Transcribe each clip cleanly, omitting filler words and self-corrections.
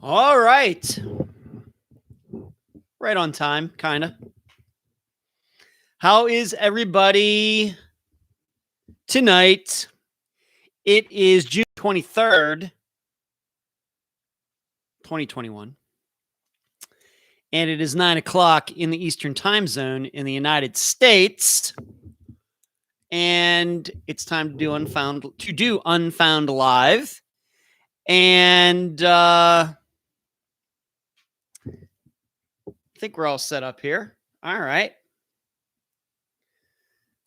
All right. Right on time, kind of. How is everybody tonight? It is June 23rd, 2021. And it is 9 o'clock in the Eastern time zone in the United States. And it's time to do Unfound Live. And I think we're all set up here. All right.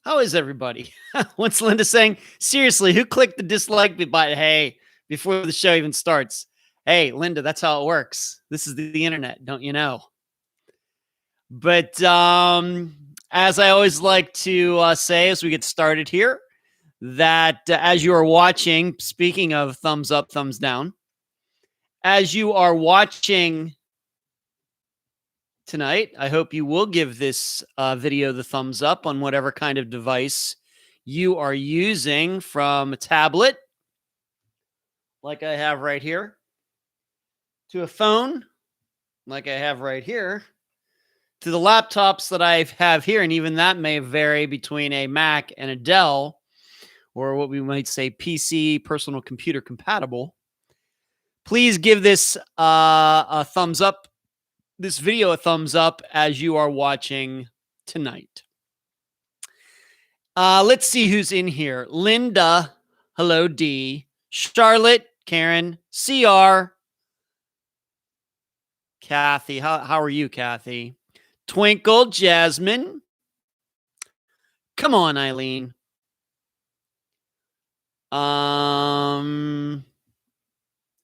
How is everybody? What's Linda saying? Seriously, who clicked the dislike button? Hey, before the show even starts. Hey, Linda, that's how it works. This is the internet, don't you know? But as I always like to say as we get started here, that as you are watching, speaking of thumbs up, thumbs down, as you are watching tonight, I hope you will give this video the thumbs up on whatever kind of device you are using, from a tablet, like I have right here, to a phone, like I have right here, to the laptops that I have here, and even that may vary between a Mac and a Dell, or what we might say PC, personal computer compatible. Please give this a thumbs up, this video a thumbs up as you are watching tonight. Let's see who's in here. Linda, hello, D. Charlotte, Karen, CR, Kathy. How are you, Kathy? Twinkle, Jasmine. Come on, Eileen.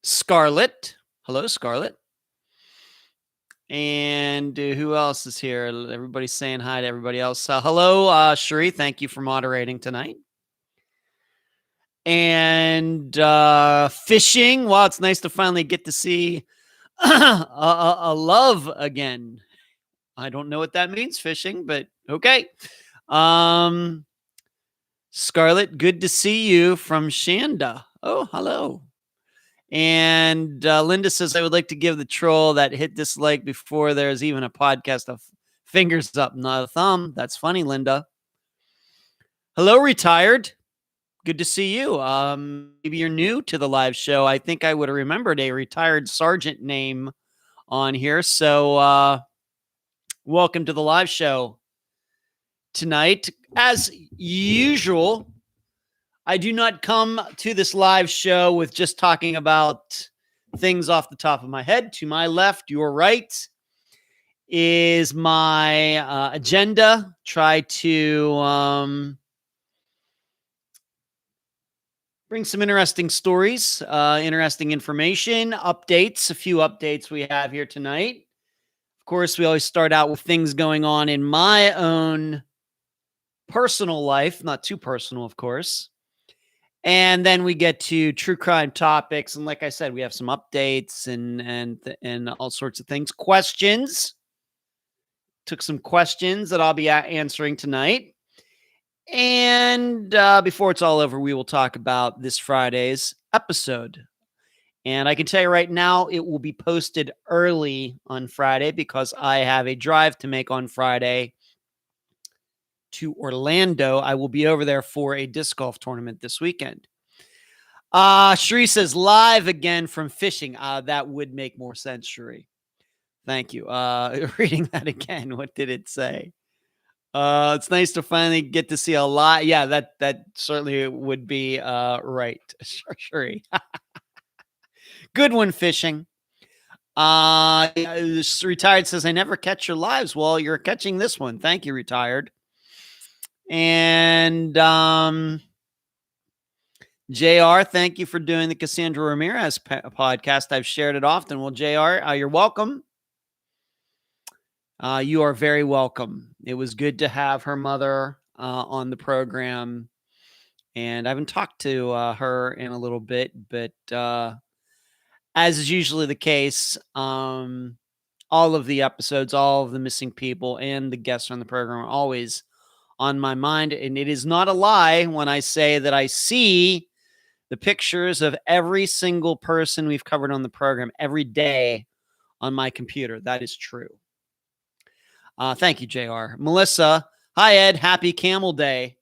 Scarlett. Hello, Scarlett. And who else is here? Everybody's saying hi to everybody else. Hello, Cherie. Thank you for moderating tonight. And fishing. Wow, it's nice to finally get to see a love again. I don't know what that means, fishing, but okay. Scarlett, good to see you from Shanda. Oh, hello. And Linda says, I would like to give the troll that hit dislike before there's even a podcast of fingers up, not a thumb. That's funny, Linda. Hello, retired. Good to see you. Maybe you're new to the live show. I think I would have remembered a retired sergeant name on here. So welcome to the live show tonight. As usual, I do not come to this live show with just talking about things off the top of my head. To my left, your right, is my agenda. Try to bring some interesting stories, interesting information, updates, a few updates we have here tonight. Of course, we always start out with things going on in my own personal life, not too personal, of course. And then we get to true crime topics, and like I said, we have some updates and all sorts of things. Questions. Took some questions that I'll be answering tonight. And before it's all over, we will talk about this Friday's episode. And I can tell you right now, it will be posted early on Friday because I have a drive to make on Friday to Orlando. I will be over there for a disc golf tournament this weekend. Cherie says, live again from fishing. That would make more sense, Cherie. Thank you. Reading that again. What did it say? It's nice to finally get to see a lot. Yeah, that certainly would be right. Cherie. Good one, fishing. Retired says, I never catch your lives. Well, you're catching this one. Thank you, retired. And JR, thank you for doing the Cassandra Ramirez podcast. I've shared it often. Well, JR, you're welcome. You are very welcome. It was good to have her mother on the program. And I haven't talked to her in a little bit, but as is usually the case, all of the episodes, all of the missing people and the guests on the program are always on my mind. And it is not a lie when I say that I see the pictures of every single person we've covered on the program every day on my computer. That is true. Thank you, JR. Melissa, hi, Ed. Happy Camel Day.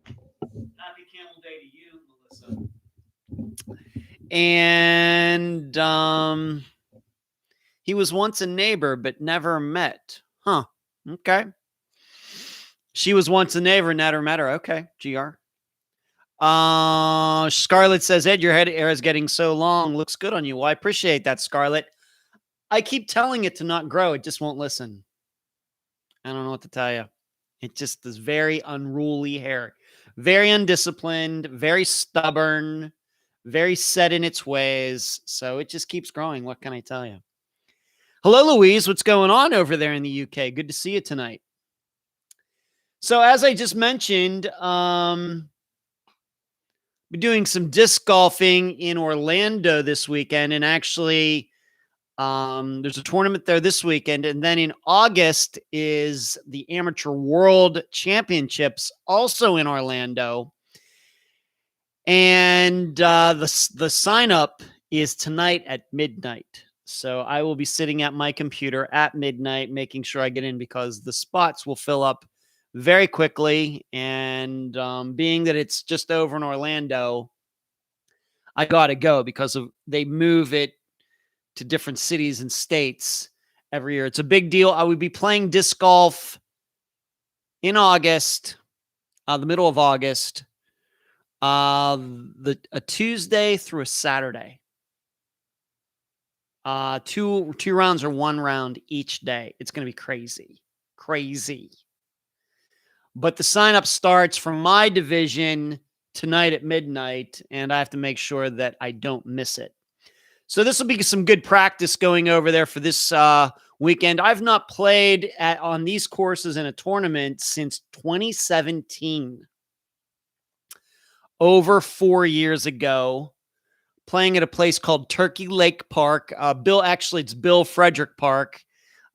Happy Camel Day to you, Melissa. And he was once a neighbor, but never met. Huh. Okay. She was once a neighbor, never met her. Okay, GR. Scarlett says, Ed, your hair is getting so long. Looks good on you. Well, I appreciate that, Scarlett. I keep telling it to not grow. It just won't listen. I don't know what to tell you. It just is very unruly hair. Very undisciplined, very stubborn, very set in its ways. So it just keeps growing. What can I tell you? Hello, Louise. What's going on over there in the UK? Good to see you tonight. So as I just mentioned, we're doing some disc golfing in Orlando this weekend. And actually, there's a tournament there this weekend. And then in August is the Amateur World Championships, also in Orlando. And the sign up is tonight at midnight. So I will be sitting at my computer at midnight, making sure I get in because the spots will fill up very quickly. And being that it's just over in Orlando, I got to go because they move it to different cities and states every year. It's a big deal. I would be playing disc golf in August, the middle of August, a Tuesday through a Saturday. Two rounds or one round each day. It's going to be crazy. But the sign up starts from my division tonight at midnight, and I have to make sure that I don't miss it. So this will be some good practice going over there for this weekend. I've not played on these courses in a tournament since 2017. Over 4 years ago, playing at a place called Turkey Lake Park. It's Bill Frederick Park,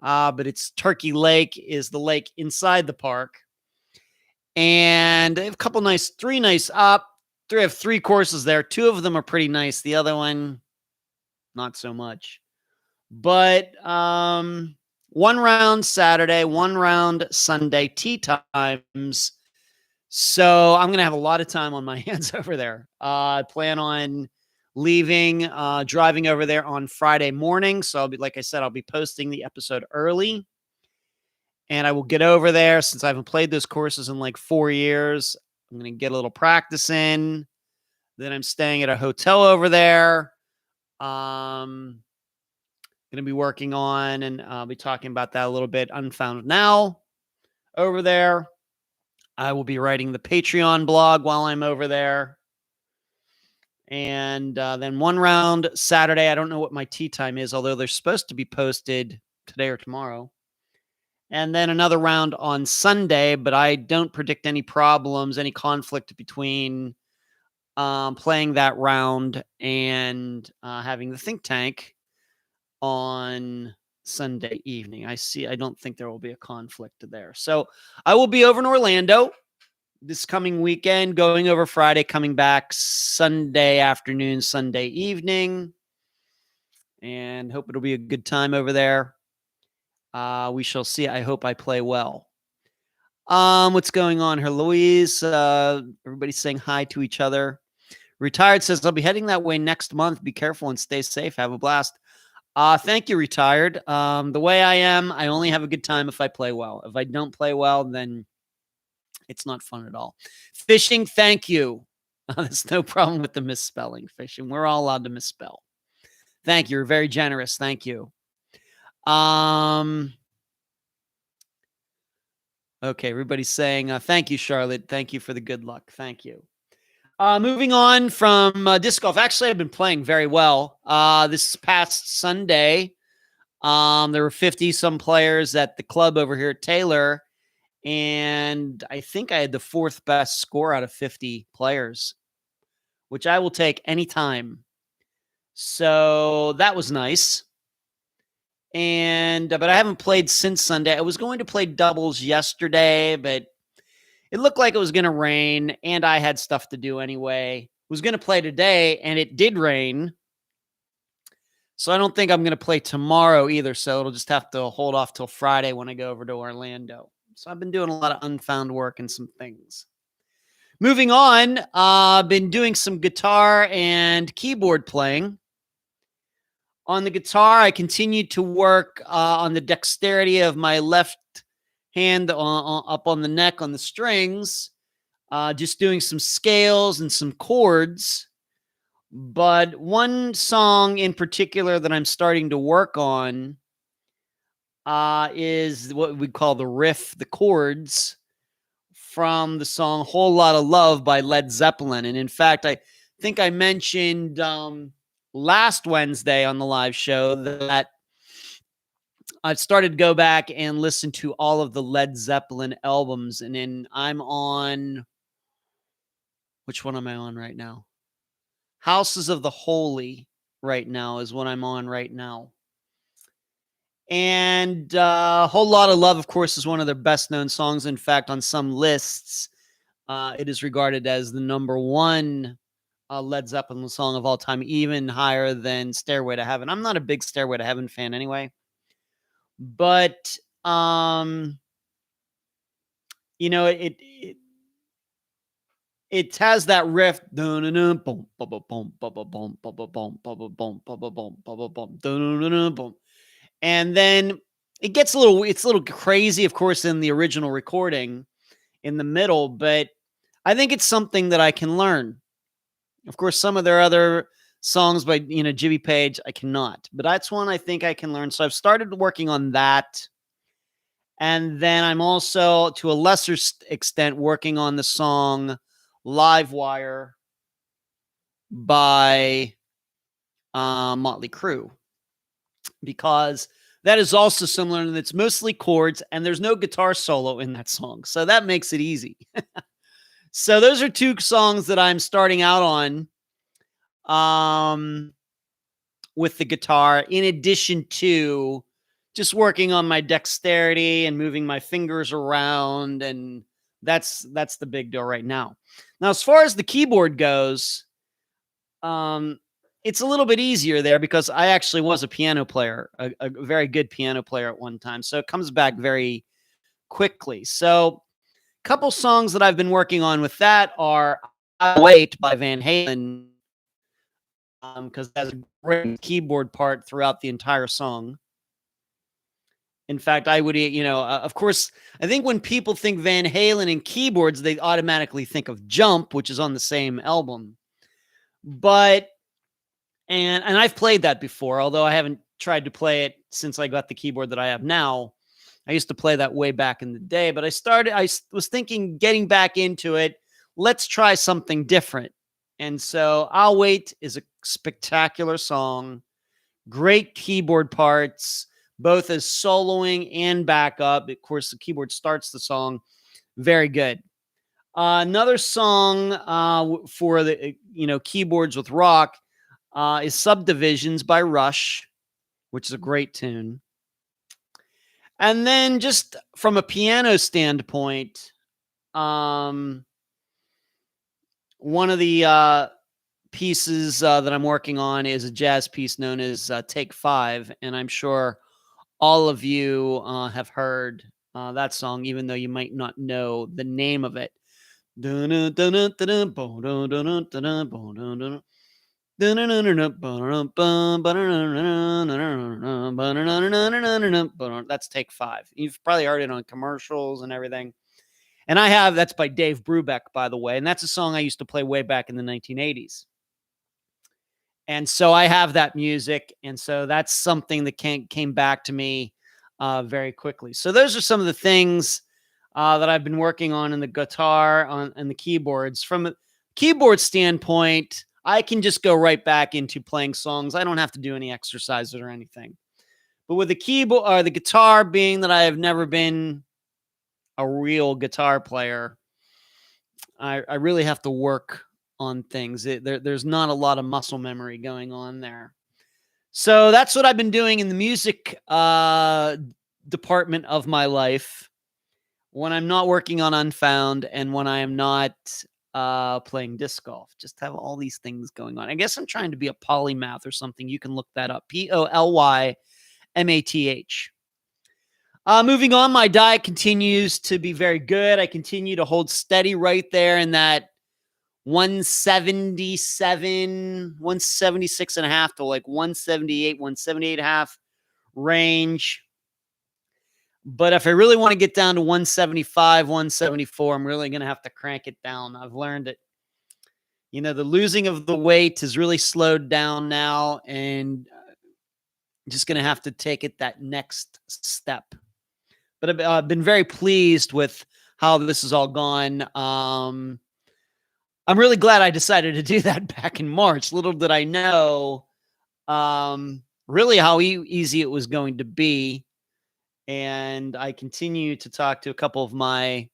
but it's Turkey Lake is the lake inside the park. And they have three courses there. Two of them are pretty nice. The other one, not so much. But 1 round Saturday, 1 round Sunday, tee times. So I'm going to have a lot of time on my hands over there. I plan on leaving, driving over there on Friday morning. So like I said, I'll be posting the episode early. And I will get over there since I haven't played those courses in like 4 years. I'm going to get a little practice in. Then I'm staying at a hotel over there. Going to be working on, and I'll be talking about that a little bit. Unfound now over there. I will be writing the Patreon blog while I'm over there. And then 1 round Saturday. I don't know what my tee time is, although they're supposed to be posted today or tomorrow. And then another round on Sunday, but I don't predict any problems, any conflict between playing that round and having the think tank on Sunday evening. I don't think there will be a conflict there. So I will be over in Orlando this coming weekend, going over Friday, coming back Sunday afternoon, Sunday evening, and hope it'll be a good time over there. We shall see. I hope I play well. What's going on here? Louise, everybody's saying hi to each other. Retired says, I'll be heading that way next month. Be careful and stay safe. Have a blast. Thank you, Retired. The way I am, I only have a good time if I play well. If I don't play well, then it's not fun at all. Fishing, thank you. There's no problem with the misspelling. Fishing, we're all allowed to misspell. Thank you. You're very generous. Thank you. Okay, everybody's saying thank you, Charlotte. Thank you for the good luck. Thank you. Moving on from disc golf. Actually, I've been playing very well. This past Sunday, there were 50-some players at the club over here at Taylor, and I think I had the 4th best score out of 50 players, which I will take anytime. So that was nice. But I haven't played since Sunday. I was going to play doubles yesterday, but it looked like it was going to rain, and I had stuff to do anyway. was going to play today, and it did rain. So I don't think I'm going to play tomorrow either. So it'll just have to hold off till Friday when I go over to Orlando. So I've been doing a lot of unfound work and some things. Moving on, I've been doing some guitar and keyboard playing. On the guitar, I continued to work on the dexterity of my left hand up on the neck on the strings, just doing some scales and some chords. But one song in particular that I'm starting to work on is what we call the riff, the chords from the song Whole Lotta Love by Led Zeppelin. And in fact, I think I mentioned last Wednesday on the live show that I've started to go back and listen to all of the Led Zeppelin albums. And then I'm on, which one am I on right now? Houses of the Holy right now is what I'm on right now. And Whole Lotta Love, of course, is one of their best known songs. In fact, on some lists, it is regarded as the number one Led Zeppelin song of all time, even higher than Stairway to Heaven. I'm not a big Stairway to Heaven fan anyway. But, you know, it has that riff, and then it gets it's a little crazy, of course, in the original recording in the middle, but I think it's something that I can learn. Of course, some of their other songs by, Jimmy Page, I cannot, but that's one I think I can learn. So I've started working on that. And then I'm also, to a lesser extent, working on the song Live Wire by Motley Crue, because that is also similar, and it's mostly chords, and there's no guitar solo in that song. So that makes it easy. So those are two songs that I'm starting out on with the guitar, in addition to just working on my dexterity and moving my fingers around. And that's the big deal right now. Now, as far as the keyboard goes, it's a little bit easier there because I actually was a piano player, a very good piano player at one time. So it comes back very quickly. So a couple songs that I've been working on with that are I Wait by Van Halen, because it has a great keyboard part throughout the entire song. In fact, I would, of course, I think when people think Van Halen and keyboards, they automatically think of Jump, which is on the same album. But, and I've played that before, although I haven't tried to play it since I got the keyboard that I have now. I used to play that way back in the day, but I was thinking getting back into it. Let's try something different. And so I'll Wait is a spectacular song, great keyboard parts, both as soloing and backup. Of course, the keyboard starts the song. Very good. Another song for the keyboards with rock is Subdivisions by Rush, which is a great tune. And then just from a piano standpoint, one of the pieces that I'm working on is a jazz piece known as Take 5, and I'm sure all of you have heard that song, even though you might not know the name of it. That's Take 5. You've probably heard it on commercials and everything. And that's by Dave Brubeck, by the way. And that's a song I used to play way back in the 1980s. And so I have that music. And so that's something that came back to me very quickly. So those are some of the things that I've been working on in the guitar and the keyboards. From a keyboard standpoint, I can just go right back into playing songs. I don't have to do any exercises or anything. But with the keyboard or the guitar, being that I have never been a real guitar player, I really have to work on things. There's not a lot of muscle memory going on there. So that's what I've been doing in the music department of my life when I'm not working on Unfound and when I am not playing disc golf. Just have all these things going on. I guess I'm trying to be a polymath or something. You can look that up. Polymath. Moving on, my diet continues to be very good. I continue to hold steady right there in that 177, 176 and a half to like 178, 178 and a half range. But if I really want to get down to 175, 174, I'm really going to have to crank it down. I've learned it. You know, the losing of the weight has really slowed down now, and I'm just going to have to take it that next step. But I've been very pleased with how this has all gone. I'm really glad I decided to do that back in March. Little did I know really how easy it was going to be. And I continue to talk to a couple of my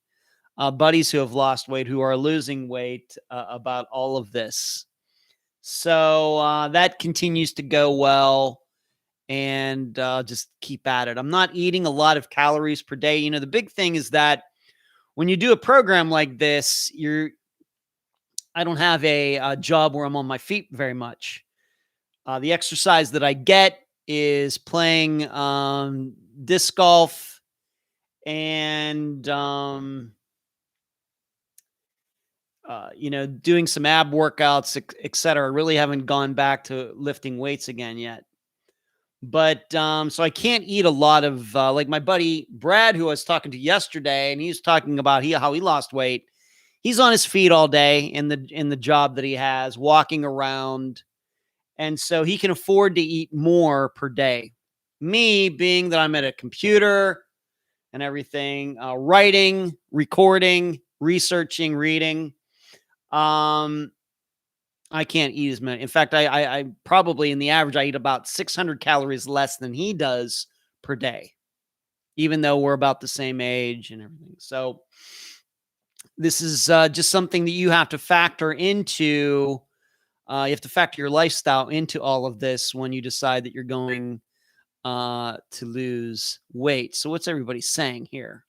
buddies who have lost weight, who are losing weight, about all of this. So that continues to go well, and just keep at it. I'm not eating a lot of calories per day. You know, the big thing is that when you do a program like this, I don't have a job where I'm on my feet very much. The exercise that I get is playing disc golf and, you know, doing some ab workouts, et cetera. I really haven't gone back to lifting weights again yet. But so I can't eat a lot of, like my buddy Brad, who I was talking to yesterday, and he's talking about how he lost weight. He's on his feet all day in the job that he has, walking around. And so he can afford to eat more per day. Me, being that I'm at a computer and everything, writing, recording, researching, reading, I can't eat as many. In fact, I probably in the average, I eat about 600 calories less than he does per day, even though we're about the same age and everything. So this is just something that you have to factor into. You have to factor your lifestyle into all of this when you decide that you're going to lose weight. So what's everybody saying here?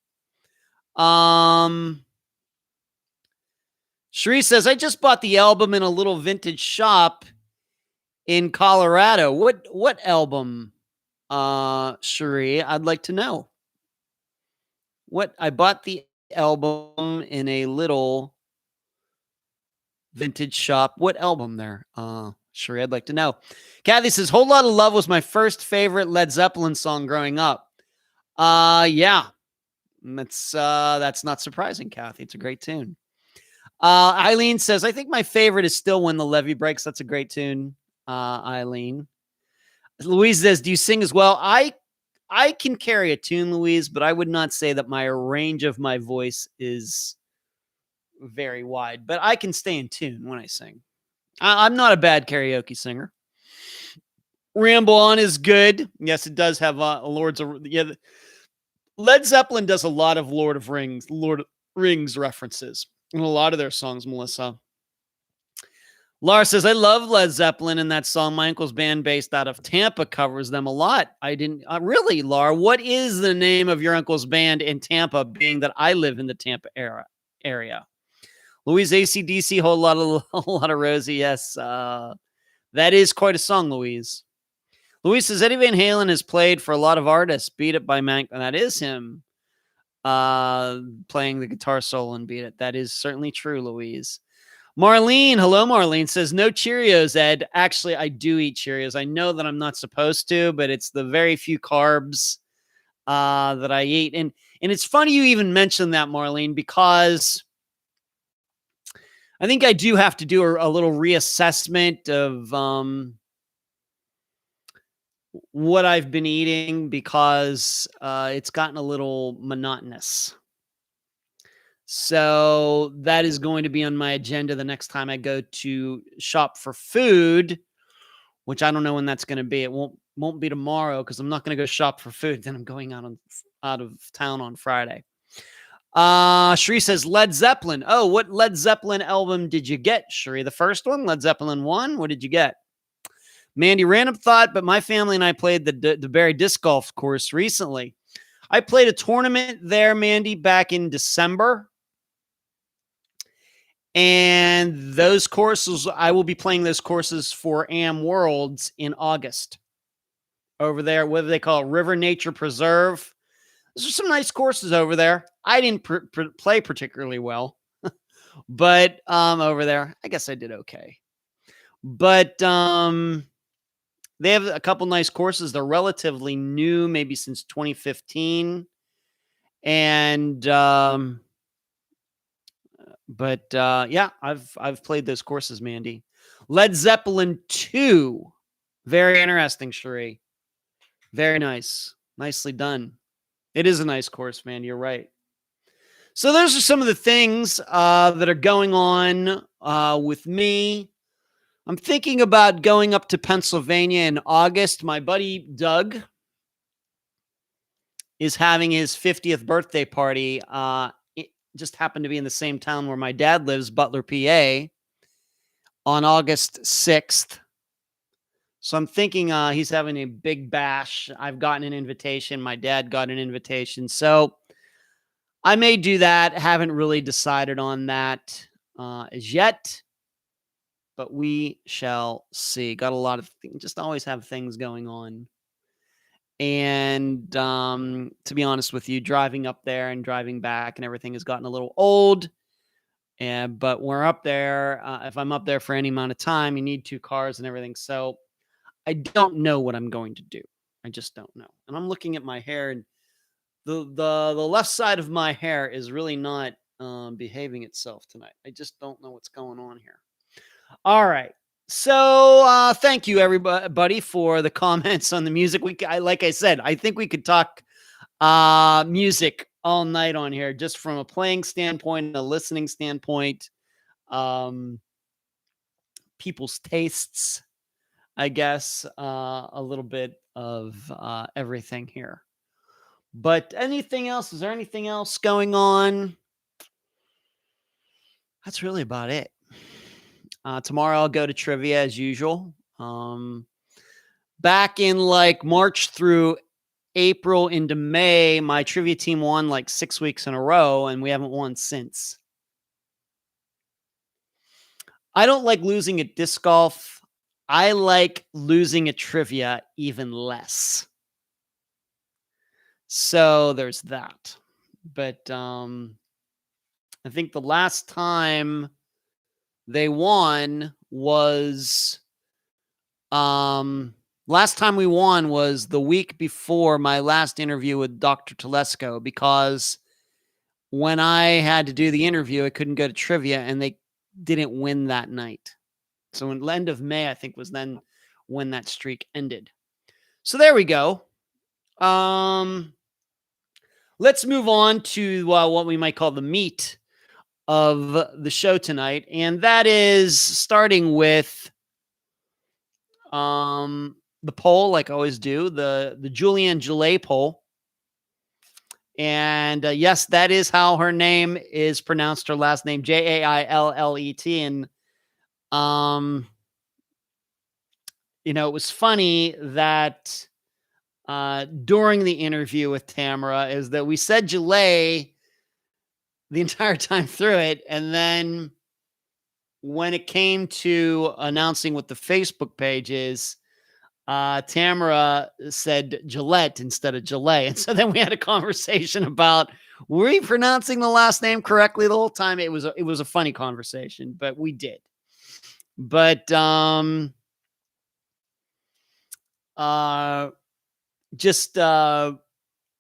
Cherie says, I just bought the album in a little vintage shop in Colorado. What album, Cherie? I'd like to know. I bought the album in a little vintage shop. What album there? Cherie, I'd like to know. Kathy says, Whole Lot of Love was my first favorite Led Zeppelin song growing up. Yeah. That's not surprising, Kathy. It's a great tune. Eileen says, I think my favorite is still When the Levee Breaks. That's a great tune, Eileen. Louise says, do you sing as well? I can carry a tune, Louise, but I would not say that my range of my voice is very wide, but I can stay in tune when I sing. I'm not a bad karaoke singer. Ramble On is good. Yes, it does have Led Zeppelin does a lot of Lord of Rings references in a lot of their songs, Melissa. Laura says, I love Led Zeppelin, and that song, my uncle's band based out of Tampa covers them a lot. I didn't really, Laura, what is the name of your uncle's band in Tampa, being that I live in the Tampa area? Louise, AC/DC, whole lot of Rosie. Yes, that is quite a song, Louise. Louise says, Eddie Van Halen has played for a lot of artists. Beat It by Mank, and that is him playing the guitar solo and Beat It. That is certainly true, Louise. Marlene, hello, Marlene, says, no Cheerios, Ed. Actually, I do eat Cheerios. I know that I'm not supposed to, but it's the very few carbs that I eat. And it's funny you even mentioned that, Marlene, because I think I do have to do a little reassessment of what I've been eating, because it's gotten a little monotonous. So that is going to be on my agenda the next time I go to shop for food, which I don't know when that's going to be. It won't be tomorrow, because I'm not going to go shop for food. Then I'm going out of town on Friday. Sheree says Led Zeppelin. Oh, what Led Zeppelin album did you get, Sheree? The first one, Led Zeppelin 1? What did you get? Mandy, random thought, but my family and I played the Barry Disc Golf course recently. I played a tournament there, Mandy, back in December. And those courses, I will be playing those courses for AM Worlds in August over there. What do they call it? River Nature Preserve. Those are some nice courses over there. I didn't play particularly well, but over there, I guess I did okay. But they have a couple nice courses. They're relatively new, maybe since 2015. And yeah, I've played those courses, Mandy. Led Zeppelin 2. Very interesting, Cherie. Very nice. Nicely done. It is a nice course, man. You're right. So those are some of the things that are going on with me. I'm thinking about going up to Pennsylvania in August. My buddy Doug is having his 50th birthday party. It just happened to be in the same town where my dad lives, Butler, PA, on August 6th. So I'm thinking he's having a big bash. I've gotten an invitation. My dad got an invitation. So I may do that. Haven't really decided on that as yet, but we shall see. Got a lot of things, just always have things going on. And to be honest with you, driving up there and driving back and everything has gotten a little old. But we're up there. If I'm up there for any amount of time, you need 2 cars and everything. So I don't know what I'm going to do. I just don't know. And I'm looking at my hair, and the left side of my hair is really not behaving itself tonight. I just don't know what's going on here. All right. So thank you, everybody, for the comments on the music. Like I said, I think we could talk music all night on here, just from a playing standpoint and a listening standpoint. People's tastes, I guess, a little bit of everything here. But anything else? Is there anything else going on? That's really about it. Tomorrow I'll go to trivia as usual. Back in like March through April into May, my trivia team won like 6 weeks in a row, and we haven't won since. I don't like losing at disc golf. I like losing at trivia even less. So there's that. But I think the last time they won was last time we won was the week before my last interview with Dr. Telesco, because when I had to do the interview, I couldn't go to trivia, and they didn't win that night. So in the end of May, I think, was then when that streak ended. So there we go. Let's move on to what we might call the meat of the show tonight, and that is starting with the poll, like I always do, the Julianne Jaillet poll. And yes, that is how her name is pronounced, her last name, Jaillet. And it was funny that during the interview with Tamara is that we said Jaillet the entire time through it, and then when it came to announcing what the Facebook page is, Tamara said Gillette instead of Jaillet. And so then we had a conversation about, were we pronouncing the last name correctly the whole time? It was a funny conversation, but we did. But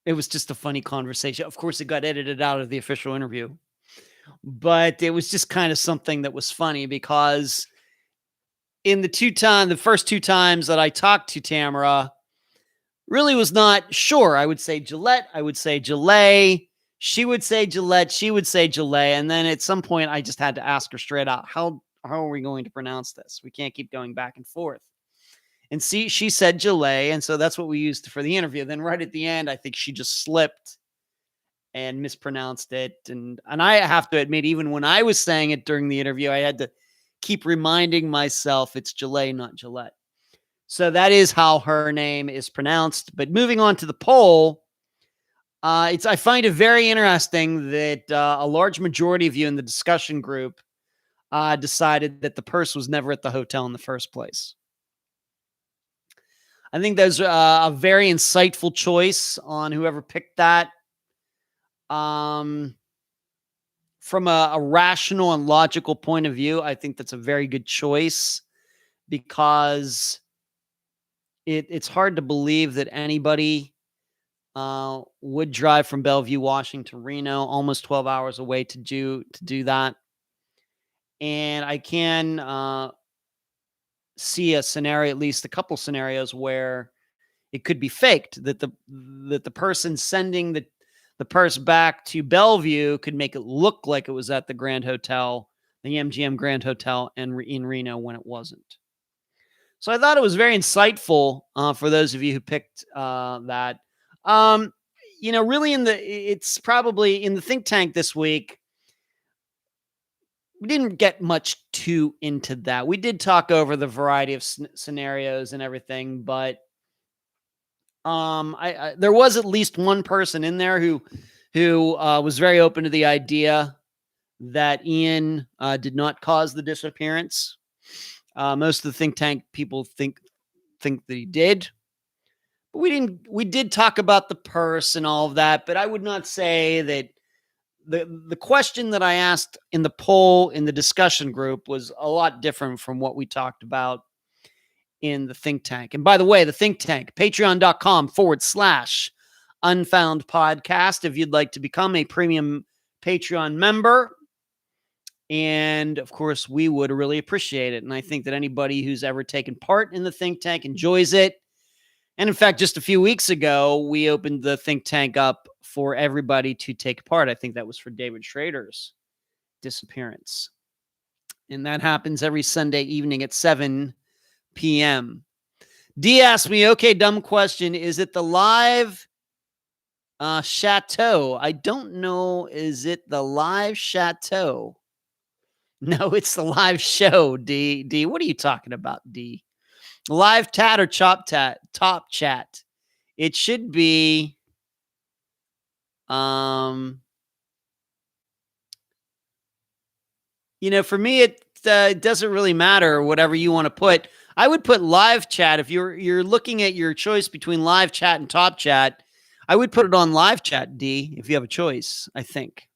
it was just a funny conversation. Of course, it got edited out of the official interview, but it was just kind of something that was funny, because in the first 2 times that I talked to Tamara, really was not sure. I would say Gillette, I would say Jaillet, she would say Gillette, she would say Jaillet, and then at some point I just had to ask her straight out, how are we going to pronounce this? We can't keep going back and forth. And she said Jaillet, and so that's what we used for the interview. Then right at the end, I think she just slipped and mispronounced it. And I have to admit, even when I was saying it during the interview, I had to keep reminding myself it's Jaillet, not Gillette. So that is how her name is pronounced. But moving on to the poll, I find it very interesting that a large majority of you in the discussion group decided that the purse was never at the hotel in the first place. I think there's a very insightful choice on whoever picked that. From a rational and logical point of view, I think that's a very good choice, because it's hard to believe that anybody would drive from Bellevue, Washington to Reno, almost 12 hours away to do that. And I can see a scenario, at least a couple scenarios, where it could be faked, that the person sending the purse back to Bellevue could make it look like it was at the Grand Hotel, the MGM Grand Hotel in Reno, when it wasn't. So I thought it was very insightful for those of you who picked that. Really it's probably in the think tank this week, we didn't get much too into that. We did talk over the variety of scenarios and everything, but there was at least one person in there who was very open to the idea that Ian did not cause the disappearance. Most of the think tank people think that he did. But we did talk about the purse and all of that, but I would not say that the question that I asked in the poll in the discussion group was a lot different from what we talked about in the think tank. And by the way, the think tank, patreon.com/Unfound Podcast, if you'd like to become a premium Patreon member. And of course, we would really appreciate it. And I think that anybody who's ever taken part in the think tank enjoys it. And in fact, just a few weeks ago, we opened the think tank up for everybody to take part. I think that was for David Schrader's disappearance. And that happens every Sunday evening at 7 p.m. D asked me, okay, dumb question. Is it the live chateau? I don't know. Is it the live chateau? No, it's the live show, D. D, what are you talking about, D? Live tat or top chat? It should be for me, it doesn't really matter whatever you want to put. I would put live chat. If you're looking at your choice between live chat and top chat, I would put it on live chat, D, if you have a choice, I think.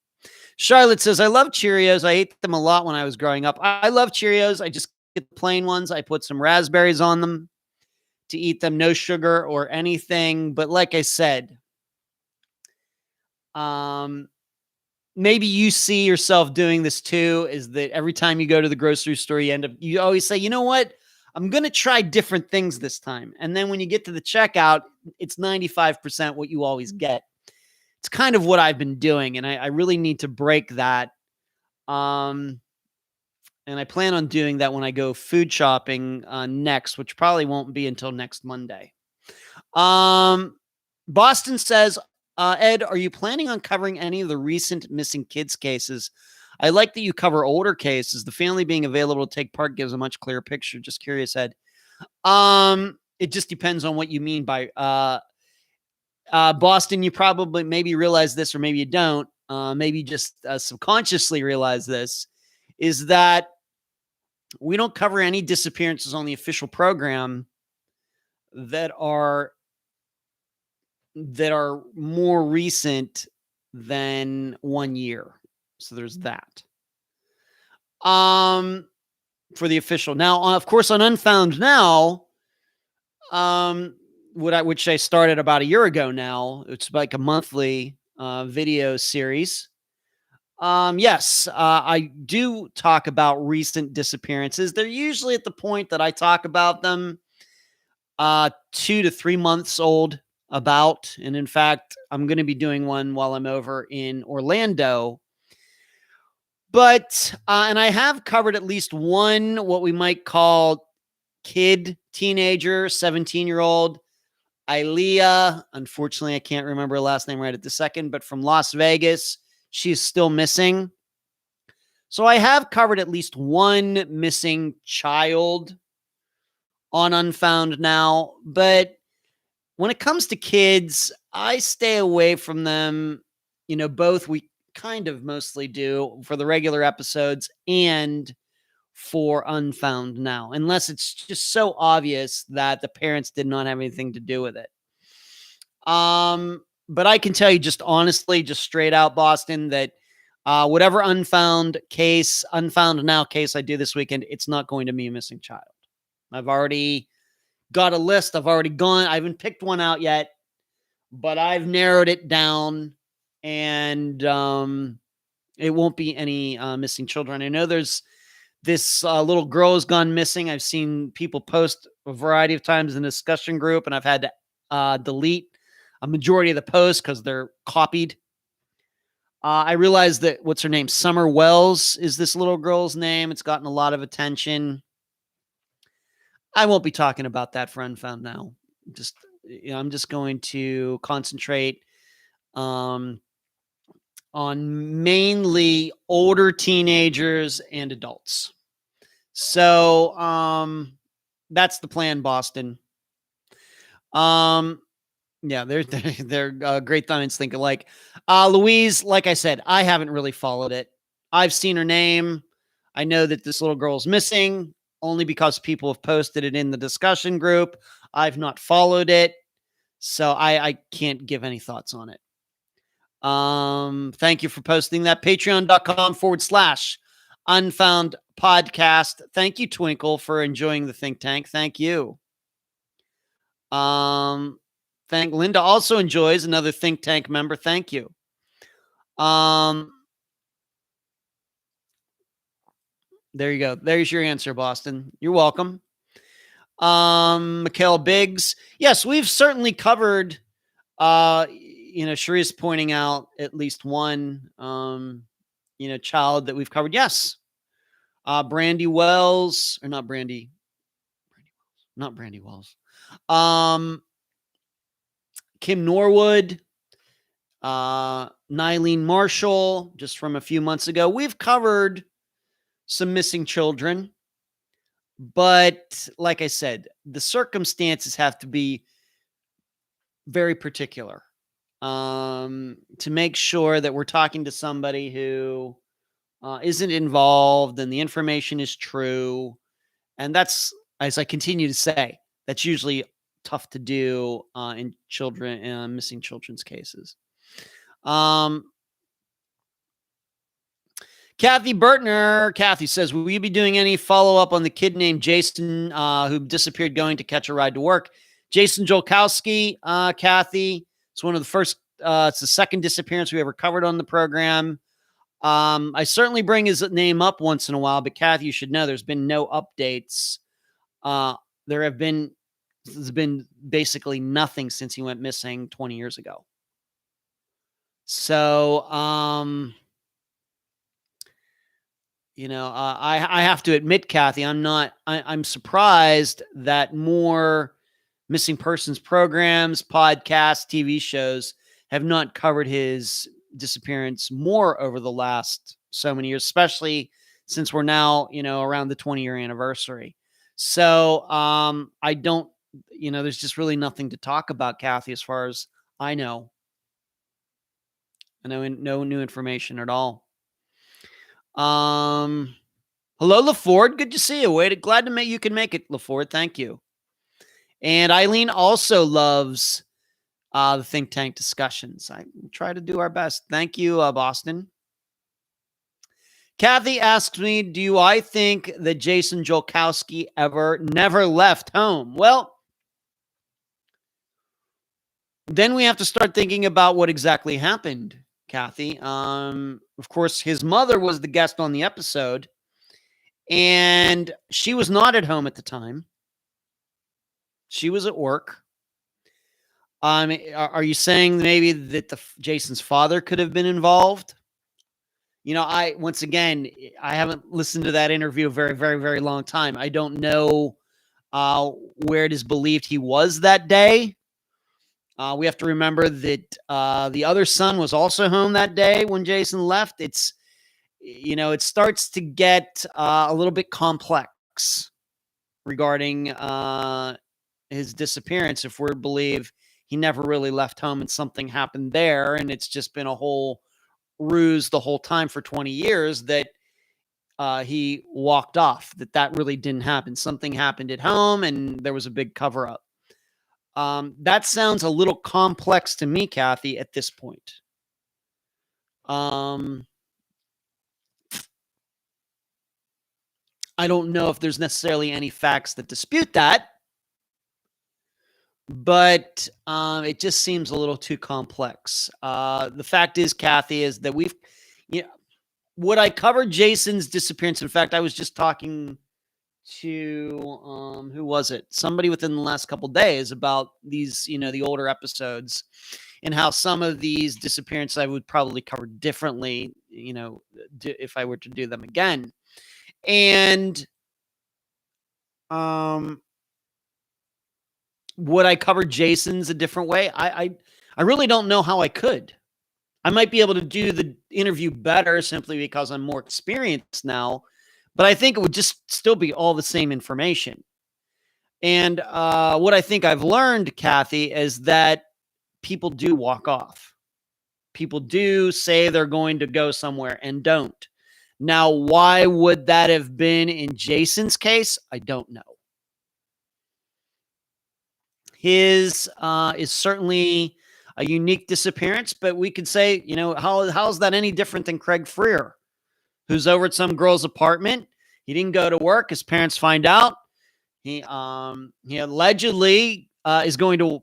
Charlotte says, I love Cheerios. I ate them a lot when I was growing up. I love Cheerios. I just get the plain ones. I put some raspberries on them to eat them, no sugar or anything. But like I said, maybe you see yourself doing this too, is that every time you go to the grocery store, you always say, you know what? I'm going to try different things this time. And then when you get to the checkout, it's 95% what you always get. It's kind of what I've been doing, and I really need to break that. And I plan on doing that when I go food shopping next, which probably won't be until next Monday. Boston says, Ed, are you planning on covering any of the recent missing kids cases? I like that you cover older cases. The family being available to take part gives a much clearer picture. Just curious, Ed. It just depends on what you mean by Boston. You probably maybe realize this, or maybe you don't. Maybe just subconsciously realize this, is that we don't cover any disappearances on the official program that are more recent than 1 year. So there's that. For the official. Now, of course, on Unfound Now, which I started about a year ago now. It's like a monthly video series. Yes, I do talk about recent disappearances. They're usually at the point that I talk about them 2 to 3 months old about. And in fact, I'm going to be doing one while I'm over in Orlando. But, and I have covered at least one, what we might call teenager, 17-year-old, Ilea. Unfortunately, I can't remember her last name right at the second, but from Las Vegas, she's still missing. So I have covered at least one missing child on Unfound Now, but when it comes to kids, I stay away from them. Both we kind of mostly do for the regular episodes and for Unfound now, unless it's just so obvious that the parents did not have anything to do with it. But I can tell you just honestly, just straight out, Boston, that whatever Unfound Now case I do this weekend, it's not going to be a missing child. I've already got a list. I haven't picked one out yet, but I've narrowed it down, and it won't be any missing children. I know there's this little girl has gone missing. I've seen people post a variety of times in the discussion group, and I've had to delete a majority of the posts because they're copied. I realized that, what's her name? Summer Wells is this little girl's name. It's gotten a lot of attention. I won't be talking about that for Unfound Now. I'm just going to concentrate on mainly older teenagers and adults. So that's the plan, Boston. Yeah, they're great minds think alike. Louise, like I said, I haven't really followed it. I've seen her name. I know that this little girl's missing only because people have posted it in the discussion group. I've not followed it, so I can't give any thoughts on it. Thank you for posting that. Patreon.com/Unfound Podcast. Thank you, Twinkle, for enjoying the think tank. Thank you. Thank Linda also enjoys, another think tank member. Thank you. There you go. There's your answer, Boston. You're welcome. Mikhail Biggs. Yes, we've certainly covered, Sharice pointing out at least one, child that we've covered. Yes. Brandy Wells, or not Brandy Wells. Kim Norwood, Nylene Marshall, just from a few months ago. We've covered some missing children, but like I said, the circumstances have to be very particular to make sure that we're talking to somebody who isn't involved and the information is true. And that's, as I continue to say, that's usually tough to do in missing children's cases. Kathy Bertner. Kathy says, will you be doing any follow-up on the kid named Jason who disappeared going to catch a ride to work? Jason Jorkowski, Kathy. It's one of the first, it's the second disappearance we ever covered on the program. I certainly bring his name up once in a while, but Kathy, you should know there's been no updates. There's been basically nothing since he went missing 20 years ago. So, I have to admit, Kathy, I'm surprised that more missing persons programs, podcasts, TV shows have not covered his disappearance more over the last so many years, especially since we're now, around the 20-year anniversary. So, there's just really nothing to talk about, Kathy, as far as I know. I know no new information at all. Hello, LaFord. Good to see you. Glad to you can make it, LaFord. Thank you. And Eileen also loves the think tank discussions. I try to do our best. Thank you, Boston. Kathy asks me, do I think that Jason Jorkowski never left home? Well, then we have to start thinking about what exactly happened, Kathy. Of course, his mother was the guest on the episode, and she was not at home at the time. She was at work. Are you saying maybe that Jason's father could have been involved? Once again, I haven't listened to that interview a very, very, very long time. I don't know where it is believed he was that day. We have to remember that the other son was also home that day when Jason left. It starts to get a little bit complex regarding his disappearance if we're to believe he never really left home and something happened there, and it's just been a whole ruse the whole time for 20 years that he walked off, that really didn't happen. Something happened at home and there was a big cover up. That sounds a little complex to me, Kathy, at this point. I don't know if there's necessarily any facts that dispute that, but it just seems a little too complex. The fact is, Kathy, is that would I cover Jason's disappearance? In fact, I was just talking to who was it? Somebody within the last couple of days about these, the older episodes and how some of these disappearances I would probably cover differently, if I were to do them again. And would I cover Jason's a different way? I really don't know how I could. I might be able to do the interview better simply because I'm more experienced now, but I think it would just still be all the same information. And what I think I've learned, Kathy, is that people do walk off. People do say they're going to go somewhere and don't. Now, why would that have been in Jason's case? I don't know. His is certainly a unique disappearance, but we could say, how's that any different than Craig Freer, who's over at some girl's apartment? He didn't go to work. His parents find out. He allegedly is going to,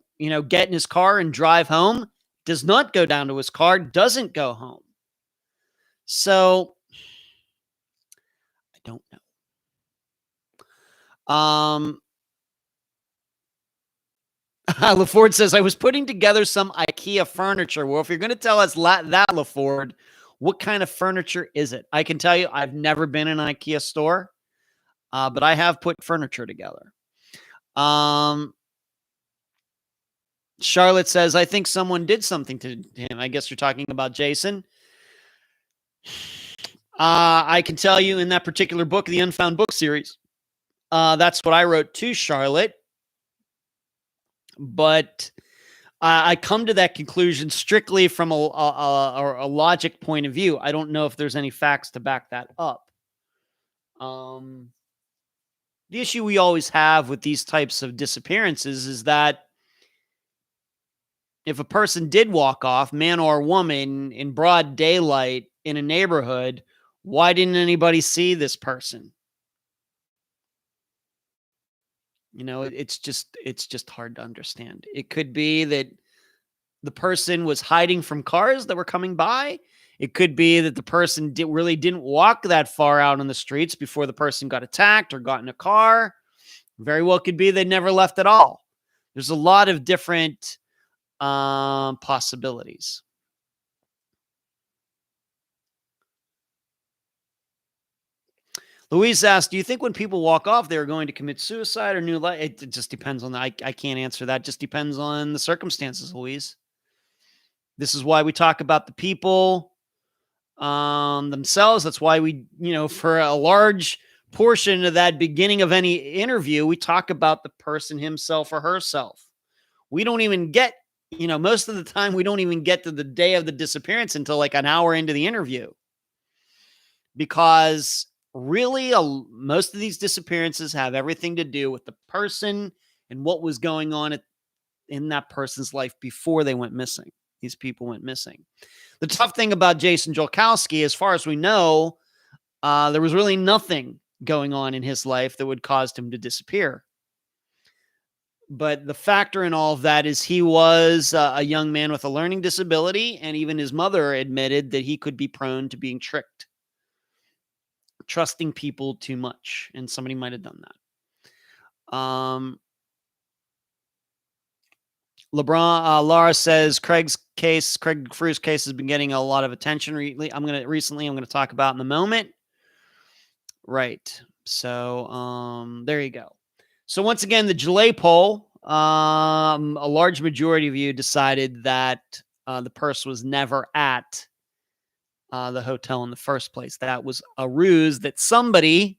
get in his car and drive home. Does not go down to his car. Doesn't go home. So I don't know. LaFord says, I was putting together some IKEA furniture. Well, if you're going to tell us that, LaFord, what kind of furniture is it? I can tell you I've never been in an IKEA store, but I have put furniture together. Charlotte says, I think someone did something to him. I guess you're talking about Jason. I can tell you in that particular book, the Unfound book series, that's what I wrote to Charlotte. But I come to that conclusion strictly from a logic point of view. I don't know if there's any facts to back that up. The issue we always have with these types of disappearances is that if a person did walk off, man or woman, in broad daylight in a neighborhood, why didn't anybody see this person? It's just hard to understand. It could be that the person was hiding from cars that were coming by. It could be that the person really didn't walk that far out on the streets before the person got attacked or got in a car. Very well could be they never left at all. There's a lot of different possibilities. Louise asked, do you think when people walk off, they're going to commit suicide or new life? It just depends on that. I can't answer that. It just depends on the circumstances, Louise. This is why we talk about the people themselves. That's why we, for a large portion of that beginning of any interview, we talk about the person himself or herself. We don't even get, most of the time, we don't even get to the day of the disappearance until like an hour into the interview. Because really, most of these disappearances have everything to do with the person and what was going on in that person's life before they went missing. These people went missing. The tough thing about Jason Jorkowski, as far as we know, there was really nothing going on in his life that would cause him to disappear. But the factor in all of that is he was a young man with a learning disability, and even his mother admitted that he could be prone to being tricked. Trusting people too much, and somebody might have done that. Laura says Craig Freer's case has been getting a lot of attention recently. I'm going to talk about in a moment. Right. So there you go. So once again, the Jaillet poll, a large majority of you decided that the purse was never at the hotel in the first place. That was a ruse that somebody,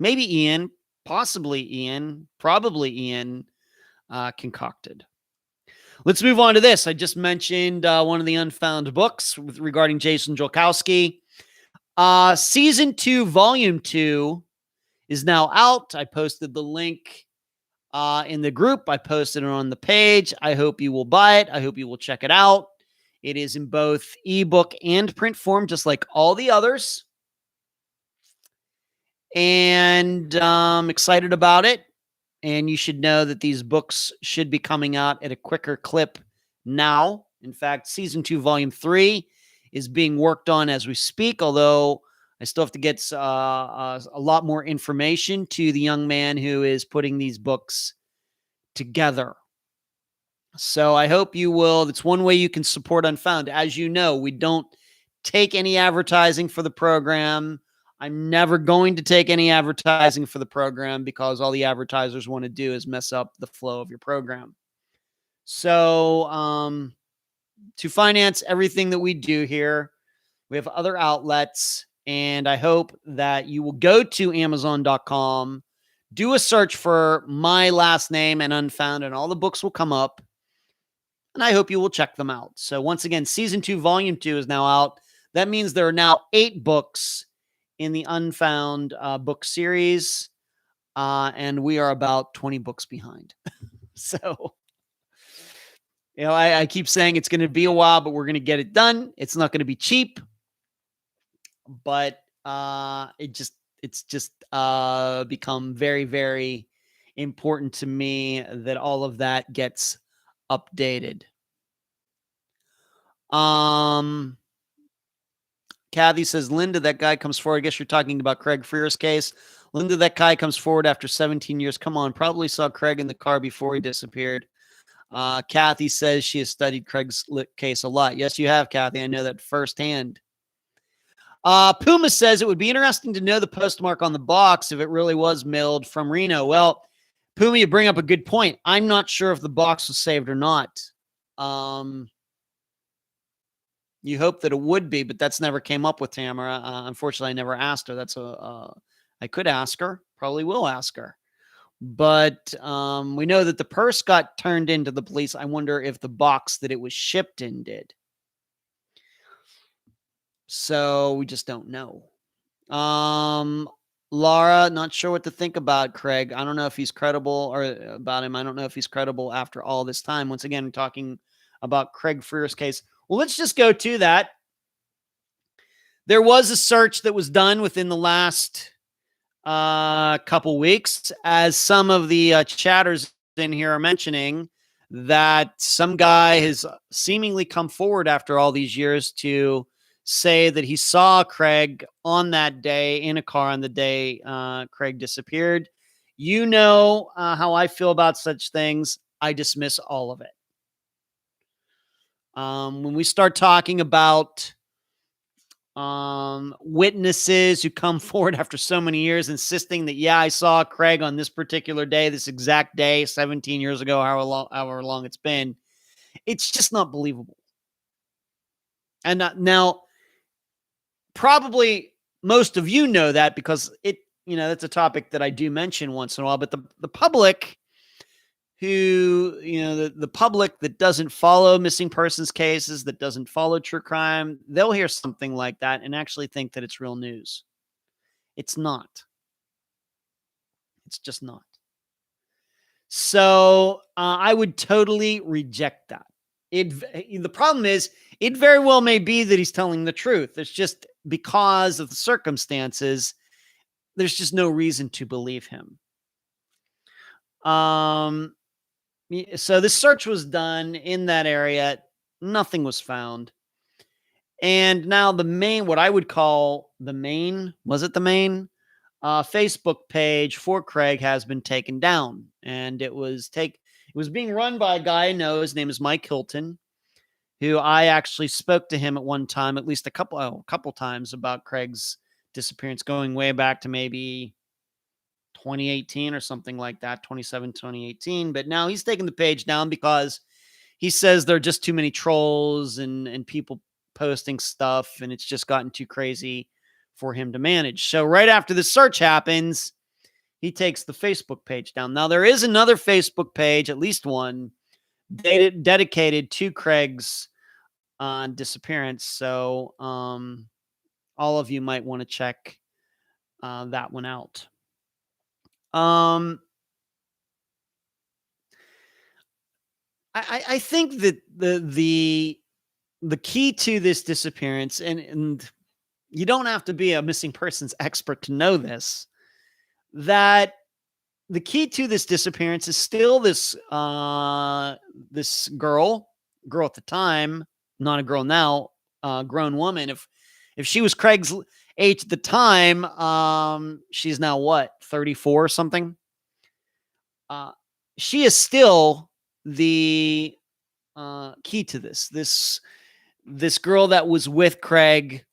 maybe Ian, possibly Ian, probably Ian, concocted. Let's move on to this. I just mentioned one of the Unfound books regarding Jason Jorkowski. Season 2, Volume 2 is now out. I posted the link in the group. I posted it on the page. I hope you will buy it. I hope you will check it out. It is in both ebook and print form, just like all the others. And I'm excited about it. And you should know that these books should be coming out at a quicker clip now. In fact, Season 2, Volume 3 is being worked on as we speak, although I still have to get a lot more information to the young man who is putting these books together. So I hope you will. That's one way you can support Unfound. As you know, we don't take any advertising for the program. I'm never going to take any advertising for the program because all the advertisers want to do is mess up the flow of your program. So to finance everything that we do here, we have other outlets, and I hope that you will go to Amazon.com, do a search for my last name and Unfound, and all the books will come up, and I hope you will check them out. So once again, Season 2, Volume 2 is now out. That means there are now 8 books in the Unfound book series, and we are about 20 books behind. So, you know, I keep saying it's going to be a while, but we're going to get it done. It's not going to be cheap, but it's just become very, very important to me that all of that gets updated. Kathy says, Linda, that guy comes forward. I guess you're talking about Craig Freer's case. Linda, that guy comes forward after 17 years. Come on, probably saw Craig in the car before he disappeared. Kathy says she has studied Craig's case a lot. Yes, you have, Kathy. I know that firsthand. Puma says it would be interesting to know the postmark on the box if it really was mailed from Reno. Well, Puma, you bring up a good point. I'm not sure if the box was saved or not. You hope that it would be, but that's never came up with Tamara. Unfortunately, I never asked her. I could ask her. Probably will ask her. But we know that the purse got turned into the police. I wonder if the box that it was shipped in did. So we just don't know. Laura, not sure what to think about Craig. I don't know if he's credible or about him. I don't know if he's credible after all this time. Once again, I'm talking about Craig Freer's case. Well, let's just go to that. There was a search that was done within the last couple weeks, as some of the chatters in here are mentioning that some guy has seemingly come forward after all these years to say that he saw Craig on that day in a car on the day Craig disappeared. You know how I feel about such things. I dismiss all of it. When we start talking about witnesses who come forward after so many years insisting that, yeah, I saw Craig on this particular day, this exact day, 17 years ago, however long it's been, it's just not believable. And now, probably most of you know that because that's a topic that I do mention once in a while, but the public who, the public that doesn't follow missing persons cases, that doesn't follow true crime, they'll hear something like that and actually think that it's real news. It's not. It's just not. So I would totally reject that. The problem is, it very well may be that he's telling the truth. It's just because of the circumstances, there's just no reason to believe him. So this search was done in that area. Nothing was found. And now what I would call the main Facebook page for Craig has been taken down. And it was being run by a guy I know. His name is Mike Hilton, who I actually spoke to him at one time, at least a couple times, about Craig's disappearance, going way back to maybe 2018 or something like that, 2018. But now he's taking the page down because he says there are just too many trolls and people posting stuff, and it's just gotten too crazy for him to manage. So right after the search happens, he takes the Facebook page down. Now there is another Facebook page, at least one, dedicated to Craig's disappearance. So all of you might want to check that one out. I think that the key to this disappearance, and you don't have to be a missing persons expert to know this, that the key to this disappearance is still this this girl at the time, not a girl now, grown woman. If she was Craig's age at the time, she's now what, 34 or something? She is still the key to this girl that was with Craig.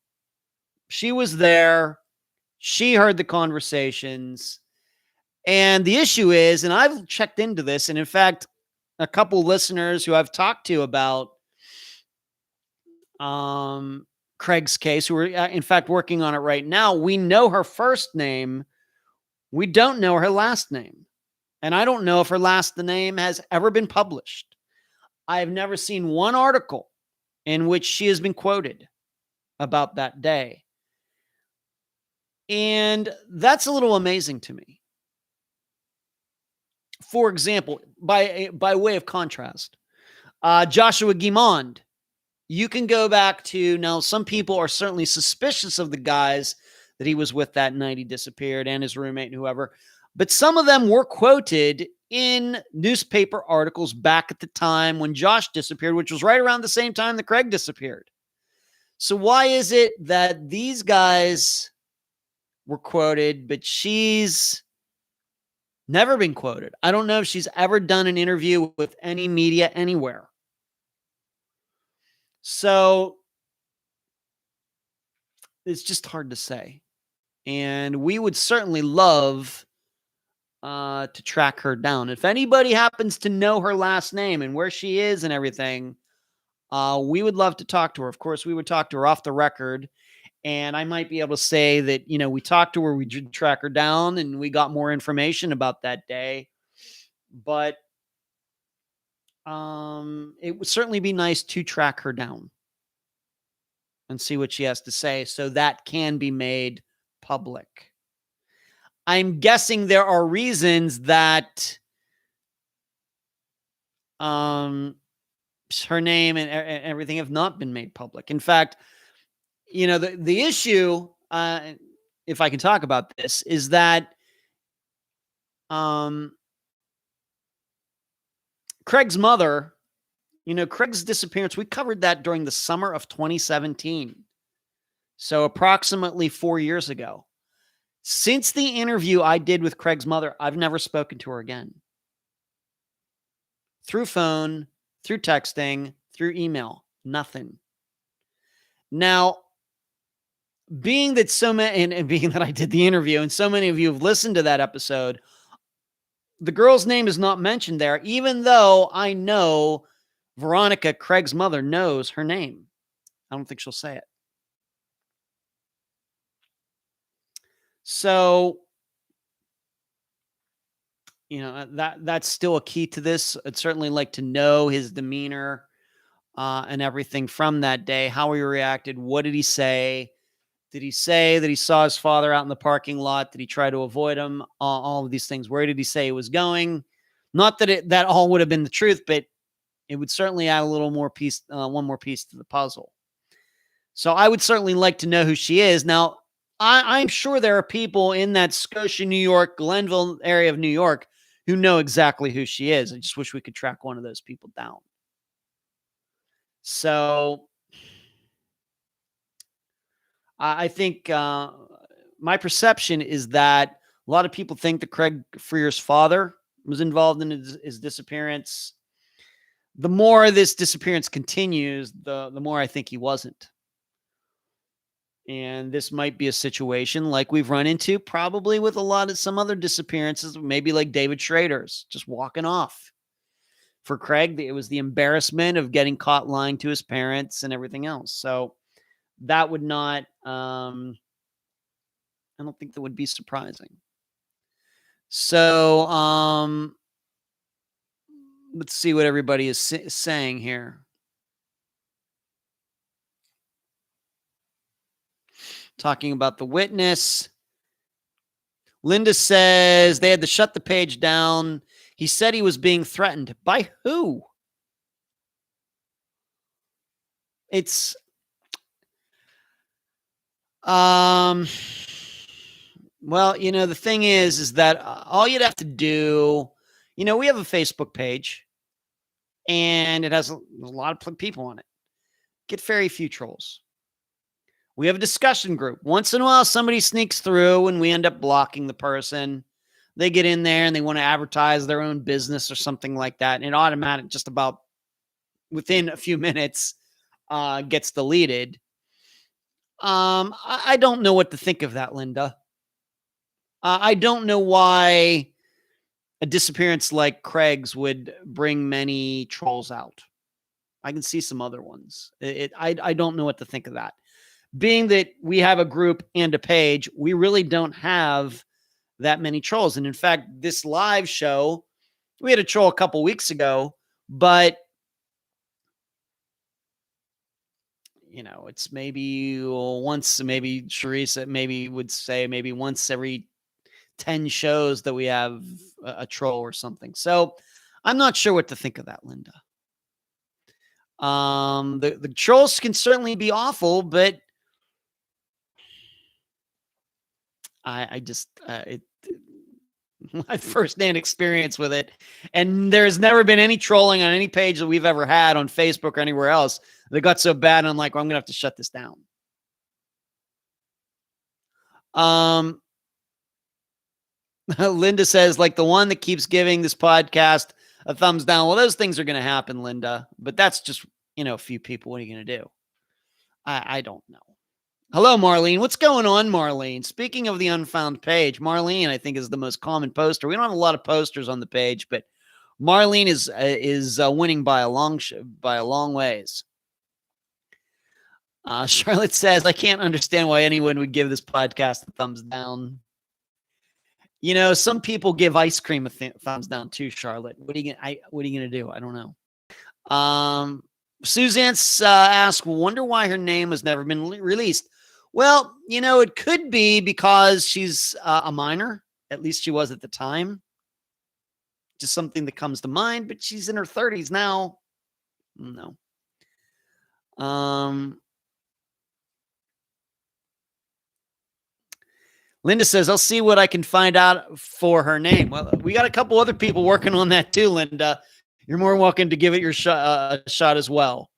She was there. She heard the conversations. And the issue is, and I've checked into this, and in fact, a couple listeners who I've talked to about Craig's case, who are in fact working on it right now, we know her first name. We don't know her last name. And I don't know if her last name has ever been published. I have never seen one article in which she has been quoted about that day. And that's a little amazing to me. For example, by way of contrast, Joshua Guimond, you can go back to, now some people are certainly suspicious of the guys that he was with that night he disappeared, and his roommate and whoever, but some of them were quoted in newspaper articles back at the time when Josh disappeared, which was right around the same time that Craig disappeared. So why is it that these guys were quoted, but she's never been quoted? I don't know if she's ever done an interview with any media anywhere. So it's just hard to say. And we would certainly love to track her down. If anybody happens to know her last name and where she is and everything, we would love to talk to her. Of course, we would talk to her off the record. And I might be able to say that, we talked to her, we did track her down, and we got more information about that day. But it would certainly be nice to track her down and see what she has to say, so that can be made public. I'm guessing there are reasons that her name and everything have not been made public. In fact, the issue, if I can talk about this, is that Craig's mother, Craig's disappearance, we covered that during the summer of 2017. So approximately 4 years ago. Since the interview I did with Craig's mother, I've never spoken to her again. Through phone, through texting, through email, nothing. Now, being that so many, and being that I did the interview and so many of you have listened to that episode, the girl's name is not mentioned there, even though I know Veronica, Craig's mother, knows her name. I don't think she'll say it. So, that's still a key to this. I'd certainly like to know his demeanor and everything from that day, how he reacted. What did he say? Did he say that he saw his father out in the parking lot? Did he try to avoid him? All of these things. Where did he say he was going? Not that that all would have been the truth, but it would certainly add a little more piece, one more piece to the puzzle. So I would certainly like to know who she is. Now, I'm sure there are people in that Scotia, New York, Glenville area of New York who know exactly who she is. I just wish we could track one of those people down. So I think my perception is that a lot of people think that Craig Freer's father was involved in his disappearance. The more this disappearance continues, the more I think he wasn't. And this might be a situation like we've run into probably with a lot of some other disappearances, maybe like David Schrader's, just walking off. For Craig, it was the embarrassment of getting caught lying to his parents and everything else. So that would not, I don't think that would be surprising. So let's see what everybody is saying here. talking about the witness. Linda says they had to shut the page down. He said he was being threatened. By who? It's well, the thing is that all you'd have to do, we have a Facebook page and it has a lot of people on it. Get very few trolls. We have a discussion group. Once in a while, somebody sneaks through and we end up blocking the person. They get in there and they want to advertise their own business or something like that. And it automatic, just about within a few minutes, gets deleted. I don't know what to think of that, Linda. I don't know why a disappearance like Craig's would bring many trolls out. I can see some other ones. I don't know what to think of that. Being that we have a group and a page, we really don't have that many trolls. And in fact, this live show, we had a troll a couple weeks ago, but it's maybe once, maybe Charissa maybe would say maybe once every 10 shows that we have a troll or something. So I'm not sure what to think of that, Linda. The trolls can certainly be awful, but I just, my firsthand experience with it. And there's never been any trolling on any page that we've ever had on Facebook or anywhere else that got so bad. And I'm like, well, I'm going to have to shut this down. Linda says, like the one that keeps giving this podcast a thumbs down. Well, those things are going to happen, Linda, but that's just, a few people. What are you going to do? I don't know. Hello, Marlene. What's going on, Marlene? Speaking of the Unfound page, Marlene, I think, is the most common poster. We don't have a lot of posters on the page, but Marlene is winning by a long ways. Charlotte says, I can't understand why anyone would give this podcast a thumbs down. Some people give ice cream a thumbs down too, Charlotte. What are you going to do? I don't know. Suzanne asked, wonder why her name has never been released. Well, it could be because she's a minor. At least she was at the time. Just something that comes to mind, but she's in her 30s now. No. Linda says, I'll see what I can find out for her name. Well, we got a couple other people working on that too, Linda. You're more welcome to give it your shot as well.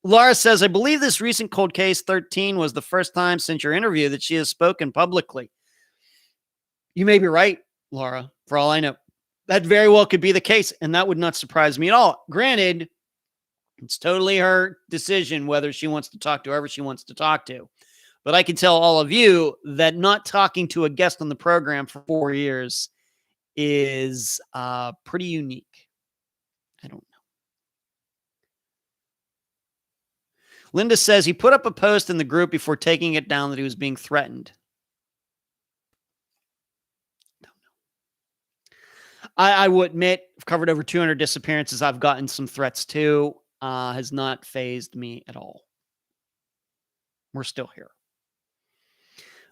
Laura says, I believe this recent cold case 13 was the first time since your interview that she has spoken publicly. You may be right, Laura, for all I know. That very well could be the case, and that would not surprise me at all. Granted, it's totally her decision whether she wants to talk to whoever she wants to talk to. But I can tell all of you that not talking to a guest on the program for 4 years is pretty unique. I don't know. Linda says he put up a post in the group before taking it down that he was being threatened. Don't know. I will admit, I've covered over 200 disappearances. I've gotten some threats too. Has not fazed me at all. We're still here.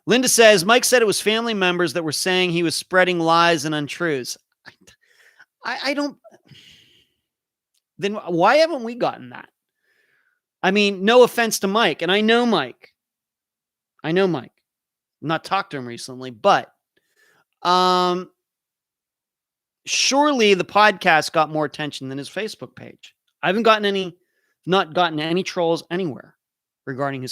Linda says, Mike said it was family members that were saying he was spreading lies and untruths. I don't. Then why haven't we gotten that? I mean, no offense to Mike, and I know Mike. I've not talked to him recently, but surely the podcast got more attention than his Facebook page. I haven't not gotten any trolls anywhere regarding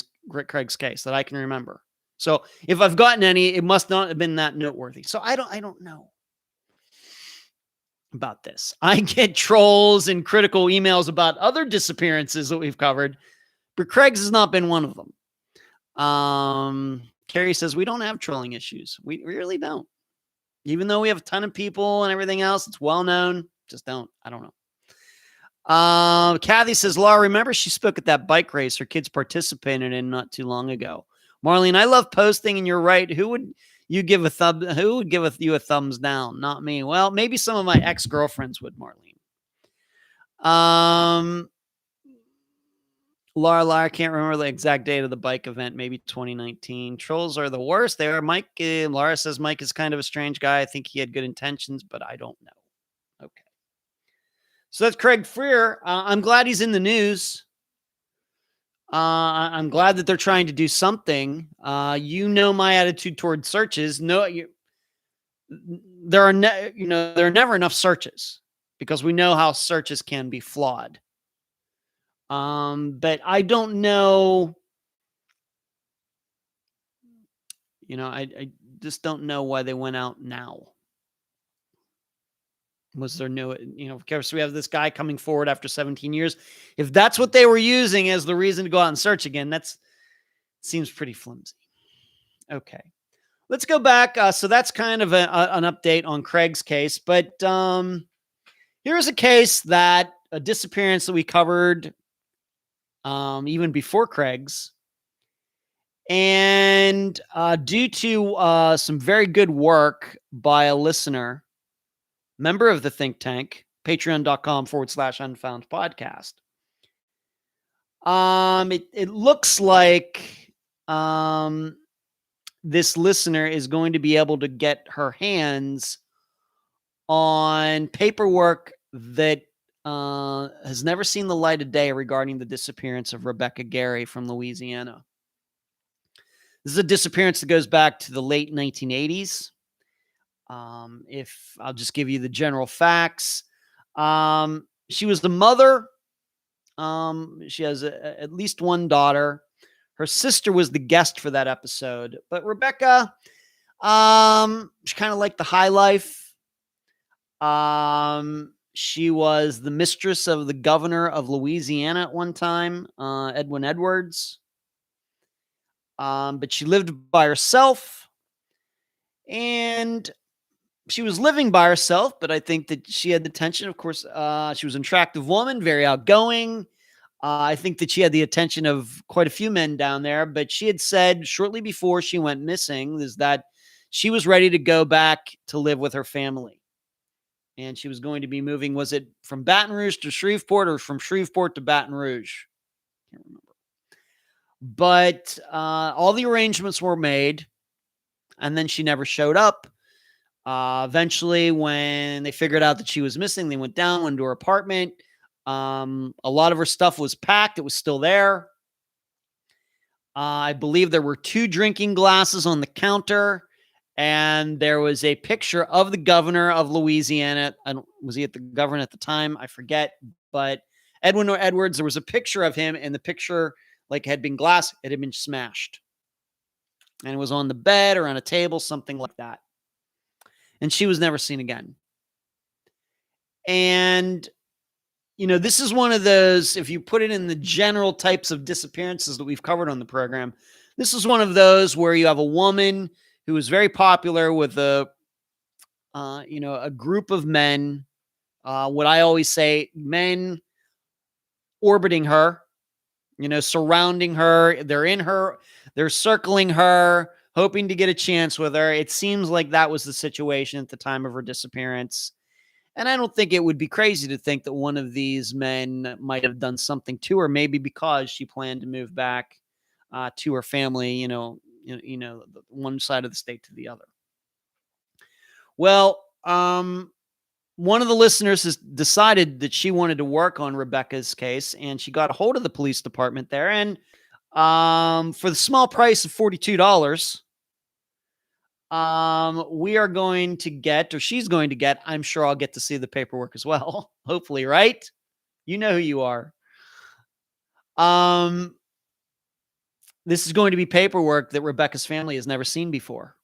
Craig's case that I can remember. So if I've gotten any, it must not have been that noteworthy. So I don't know about this. I get trolls and critical emails about other disappearances that we've covered, but Craig's has not been one of them. Carrie says, we don't have trolling issues. We really don't. Even though we have a ton of people and everything else, it's well known. Just don't. I don't know. Kathy says, Laura, remember she spoke at that bike race her kids participated in not too long ago. Marlene, I love posting, and you're right. Who would give you a thumbs down? Not me. Well, maybe some of my ex-girlfriends would, Marlene. Laura, I can't remember the exact date of the bike event. Maybe 2019. Trolls are the worst. They are. Mike. Laura says Mike is kind of a strange guy. I think he had good intentions, but I don't know. Okay. So that's Craig Freer. I'm glad he's in the news. I'm glad that they're trying to do something. My attitude toward searches. No, there are never enough searches because we know how searches can be flawed. But I don't know. I just don't know why they went out now. Was there no, of course we have this guy coming forward after 17 years. If that's what they were using as the reason to go out and search again, seems pretty flimsy. Okay. Let's go back. So that's kind of an update on Craig's case, but here's a case a disappearance that we covered even before Craig's. And due to some very good work by a listener, member of the think tank, patreon.com/Unfound Podcast. It looks like this listener is going to be able to get her hands on paperwork that has never seen the light of day regarding the disappearance of Rebecca Gary from Louisiana. This is a disappearance that goes back to the late 1980s. If I'll just give you the general facts. She was the mother. She has at least one daughter. Her sister was the guest for that episode. But Rebecca, she kind of liked the high life. She was the mistress of the governor of Louisiana at one time, Edwin Edwards. But she lived by herself. And she was living by herself, but I think that she had the attention. Of course, she was an attractive woman, very outgoing. I think that she had the attention of quite a few men down there, but she had said shortly before she went missing is that she was ready to go back to live with her family. And she was going to be moving, was it from Baton Rouge to Shreveport or from Shreveport to Baton Rouge? Can't remember. But all the arrangements were made, and then she never showed up. Eventually, when they figured out that she was missing, they went down, went to her apartment. A lot of her stuff was packed. It was still there. I believe there were 2 drinking glasses on the counter, and there was a picture of the governor of Louisiana. Was he the governor at the time? I forget. But Edwin Edwards, there was a picture of him, and the picture had been glass. It had been smashed. And it was on the bed or on a table, something like that. And she was never seen again. And, this is one of those, if you put it in the general types of disappearances that we've covered on the program, this is one of those where you have a woman who was very popular with a group of men, what I always say, men orbiting her, surrounding her. They're circling her, hoping to get a chance with her. It seems like that was the situation at the time of her disappearance. And I don't think it would be crazy to think that one of these men might have done something to her, maybe because she planned to move back to her family, one side of the state to the other. Well, one of the listeners has decided that she wanted to work on Rebecca's case, and she got a hold of the police department there. And for the small price of $42, we are going to get, or she's going to get, I'm sure I'll get to see the paperwork as well. Hopefully, right? You know who you are. This is going to be paperwork that Rebecca's family has never seen before.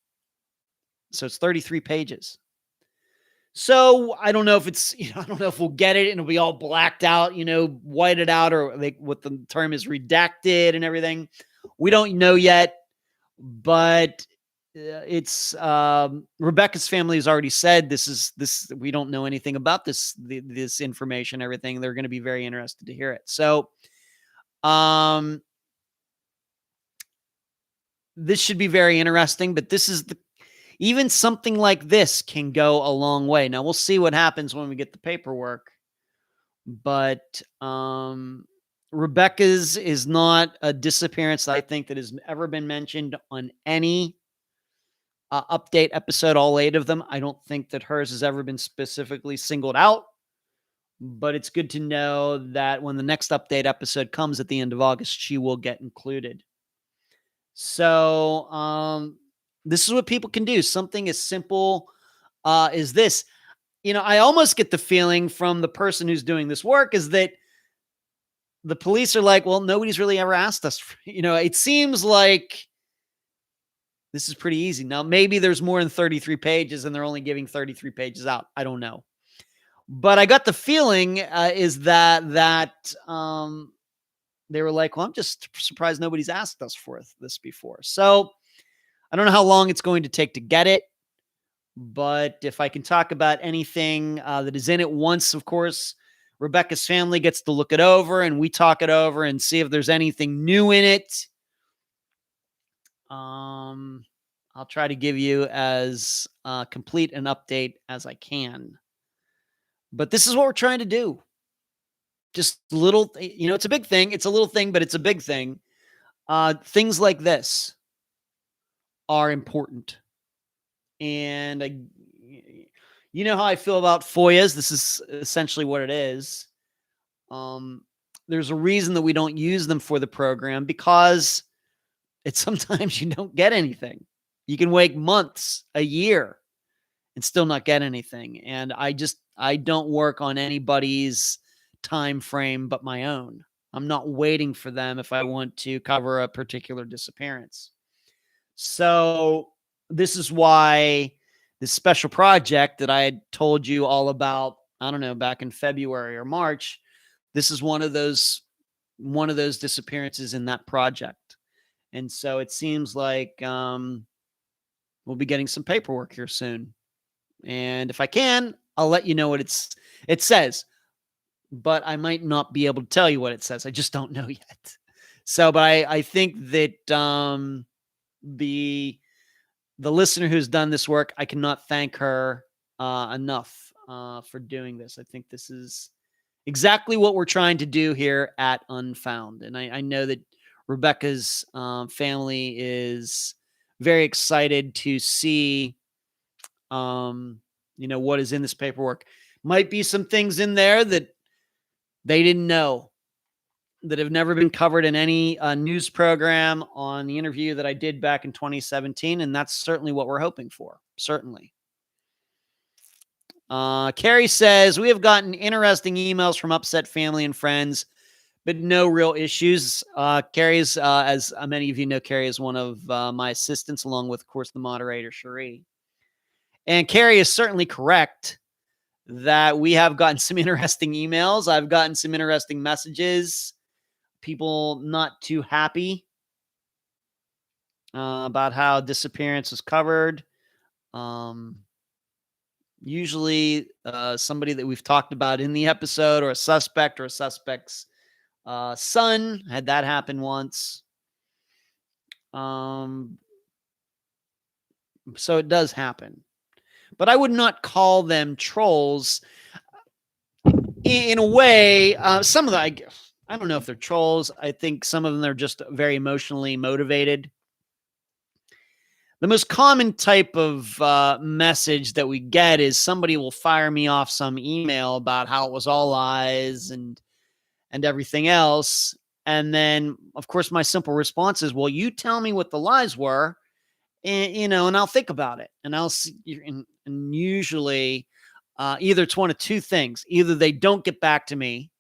So it's 33 pages. So I don't know if it's, I don't know if we'll get it and it'll be all blacked out, whited out, or what the term is, redacted and everything. We don't know yet, but it's Rebecca's family has already said this. We don't know anything about this information, everything. They're going to be very interested to hear it. So, this should be very interesting, but this is even something like this can go a long way. Now we'll see what happens when we get the paperwork, but Rebecca's is not a disappearance that I think that has ever been mentioned on any update episode, all 8 of them. I don't think that hers has ever been specifically singled out, but it's good to know that when the next update episode comes at the end of August, she will get included. So this is what people can do. Something as simple as this. I almost get the feeling from the person who's doing this work is that the police are like, well, nobody's really ever asked us. It seems like this is pretty easy. Now, maybe there's more than 33 pages and they're only giving 33 pages out. I don't know. But I got the feeling is that they were like, well, I'm just surprised nobody's asked us for this before. So I don't know how long it's going to take to get it. But if I can talk about anything that is in it once, of course, Rebecca's family gets to look it over and we talk it over and see if there's anything new in it. I'll try to give you as complete an update as I can. But this is what we're trying to do. Just little, it's a big thing. It's a little thing, but it's a big thing. Things like this are important. And you know how I feel about FOIAs. This is essentially what it is. There's a reason that we don't use them for the program because it's sometimes you don't get anything. You can wait months, a year, and still not get anything. And I don't work on anybody's time frame but my own. I'm not waiting for them if I want to cover a particular disappearance. So this is why this special project that I had told you all about, I don't know, back in February or March, this is one of those disappearances in that project. And so it seems like we'll be getting some paperwork here soon. And if I can, I'll let you know what it says. But I might not be able to tell you what it says. I just don't know yet. So, but I think that the listener who's done this work, I cannot thank her enough for doing this. I think this is exactly what we're trying to do here at Unfound. And I know that Rebecca's family is very excited to see, what is in this paperwork. Might be some things in there that they didn't know, that have never been covered in any news program on the interview that I did back in 2017. And that's certainly what we're hoping for. Certainly. Carrie says, we have gotten interesting emails from upset family and friends, but no real issues. Carrie's, as many of you know, Carrie is one of my assistants, along with, of course, the moderator, Cherie. And Carrie is certainly correct that we have gotten some interesting emails. I've gotten some interesting messages. People not too happy about how Disappearance was covered. Usually somebody that we've talked about in the episode, or a suspect or a suspect's son. Had that happen once. So it does happen. But I would not call them trolls. In a way, some of them, I don't know if they're trolls. I think some of them are just very emotionally motivated. The most common type of message that we get is somebody will fire me off some email about how it was all lies and everything else. And then, of course, my simple response is, well, you tell me what the lies were, and I'll think about it. And I'll see, and usually either it's one of two things. Either they don't get back to me.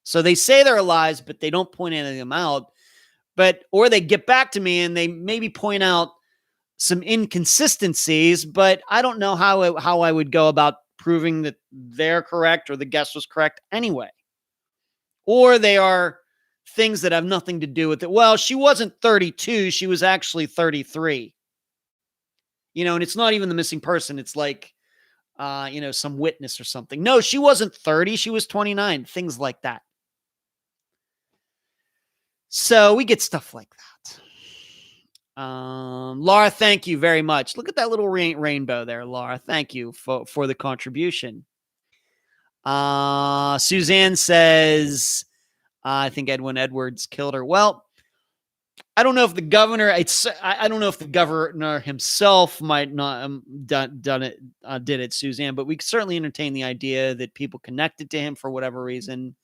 So they say they're lies, but they don't point any of them out. Or they get back to me and they maybe point out some inconsistencies, but I don't know how I would go about proving that they're correct or the guess was correct anyway. Or they are things that have nothing to do with it. Well, she wasn't 32. She was actually 33. And it's not even the missing person. It's like, some witness or something. No, she wasn't 30. She was 29. Things like that. So we get stuff like that. Laura, thank you very much. Look at that little rainbow there, Laura. Thank you for the contribution. Suzanne says, I think Edwin Edwards killed her. Well, I don't know if the governor. I don't know if the governor himself might not did it, Suzanne. But we could certainly entertain the idea that people connected to him for whatever reason.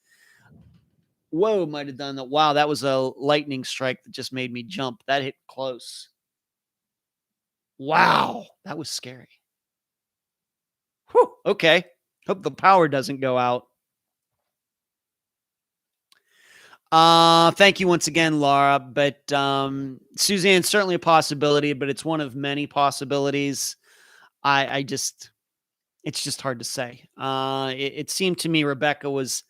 Whoa, might have done that. Wow, that was a lightning strike that just made me jump. That hit close. Wow, that was scary. Whew, okay. Hope the power doesn't go out. Thank you once again, Laura. But Suzanne's certainly a possibility, but it's one of many possibilities. It's just hard to say. It seemed to me Rebecca was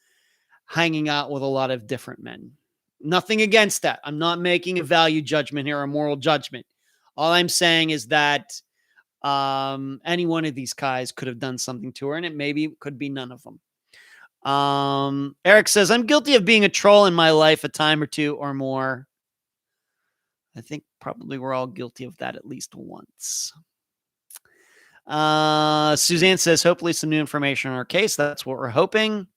hanging out with a lot of different men. Nothing against that. I'm not making a value judgment here, a moral judgment. All I'm saying is that any one of these guys could have done something to her, and it maybe could be none of them. Eric says, I'm guilty of being a troll in my life a time or two or more. I think probably we're all guilty of that at least once. Suzanne says, hopefully some new information on our case. That's what we're hoping.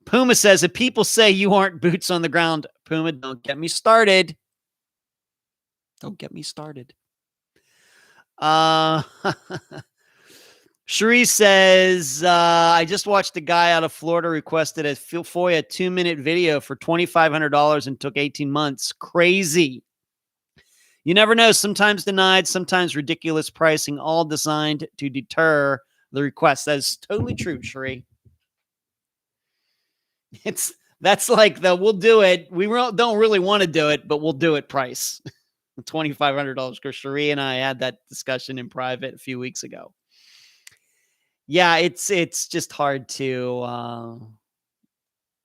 Puma says, if people say you aren't boots on the ground, Puma, don't get me started. Don't get me started. Cherie says, I just watched a guy out of Florida requested a FOIA 2-minute video for $2,500 and took 18 months. Crazy. You never know. Sometimes denied, sometimes ridiculous pricing, all designed to deter the request. That is totally true, Cherie. That's like the we'll do it. We don't really want to do it, but we'll do it price. $2,500. Because Cherie and I had that discussion in private a few weeks ago. Yeah, it's just hard to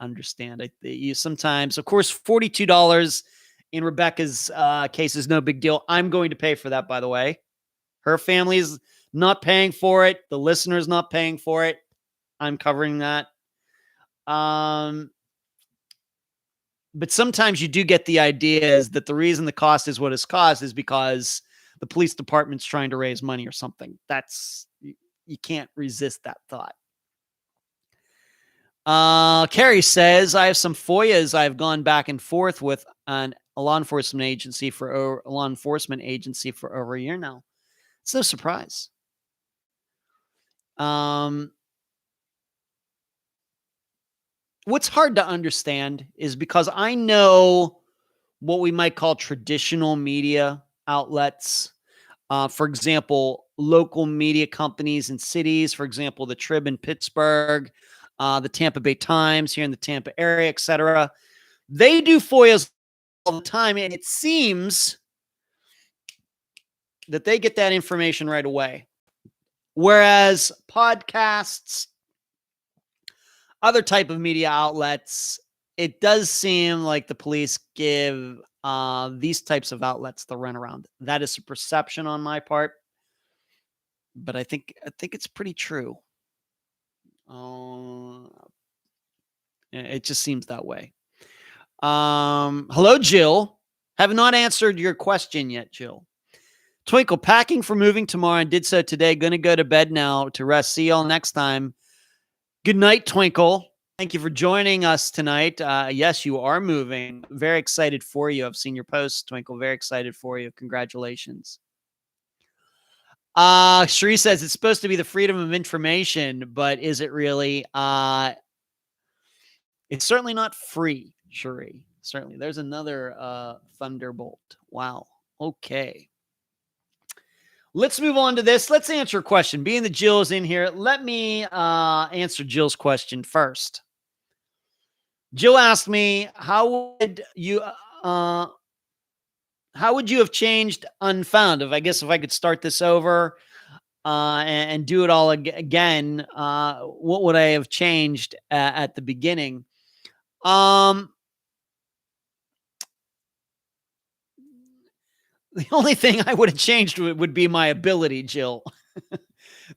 understand. You sometimes, of course, $42 in Rebecca's case is no big deal. I'm going to pay for that, by the way. Her family is not paying for it. The listener is not paying for it. I'm covering that. But sometimes you do get the idea is that the reason the cost is what it's cost is because the police department's trying to raise money or something. You can't resist that thought. Carrie says, I have some FOIAs I've gone back and forth with a law enforcement agency for over a year now. It's no surprise. What's hard to understand is because I know what we might call traditional media outlets. For example, local media companies in cities, for example, the Trib in Pittsburgh, the Tampa Bay Times here in the Tampa area, etc. They do FOIAs all the time, and it seems that they get that information right away. Whereas podcasts, other type of media outlets, it does seem like the police give these types of outlets the runaround. That is a perception on my part, but I think it's pretty true. It just seems that way. Hello, Jill. Have not answered your question yet, Jill. Twinkle, packing for moving tomorrow and did so today. Going to go to bed now to rest. See y'all next time. Good night, Twinkle. Thank you for joining us tonight. Yes, you are moving. Very excited for you. I've seen your posts, Twinkle. Very excited for you. Congratulations. Cherie says it's supposed to be the freedom of information, but is it really? It's certainly not free, Cherie. Certainly. There's another thunderbolt. Wow. Okay. Let's move on to this. Let's answer a question. Being that Jill is in here, let me answer Jill's question first. Jill asked me, how would you have changed Unfound? If I could start this over and do it all again, what would I have changed at the beginning? The only thing I would have changed would be my ability, Jill.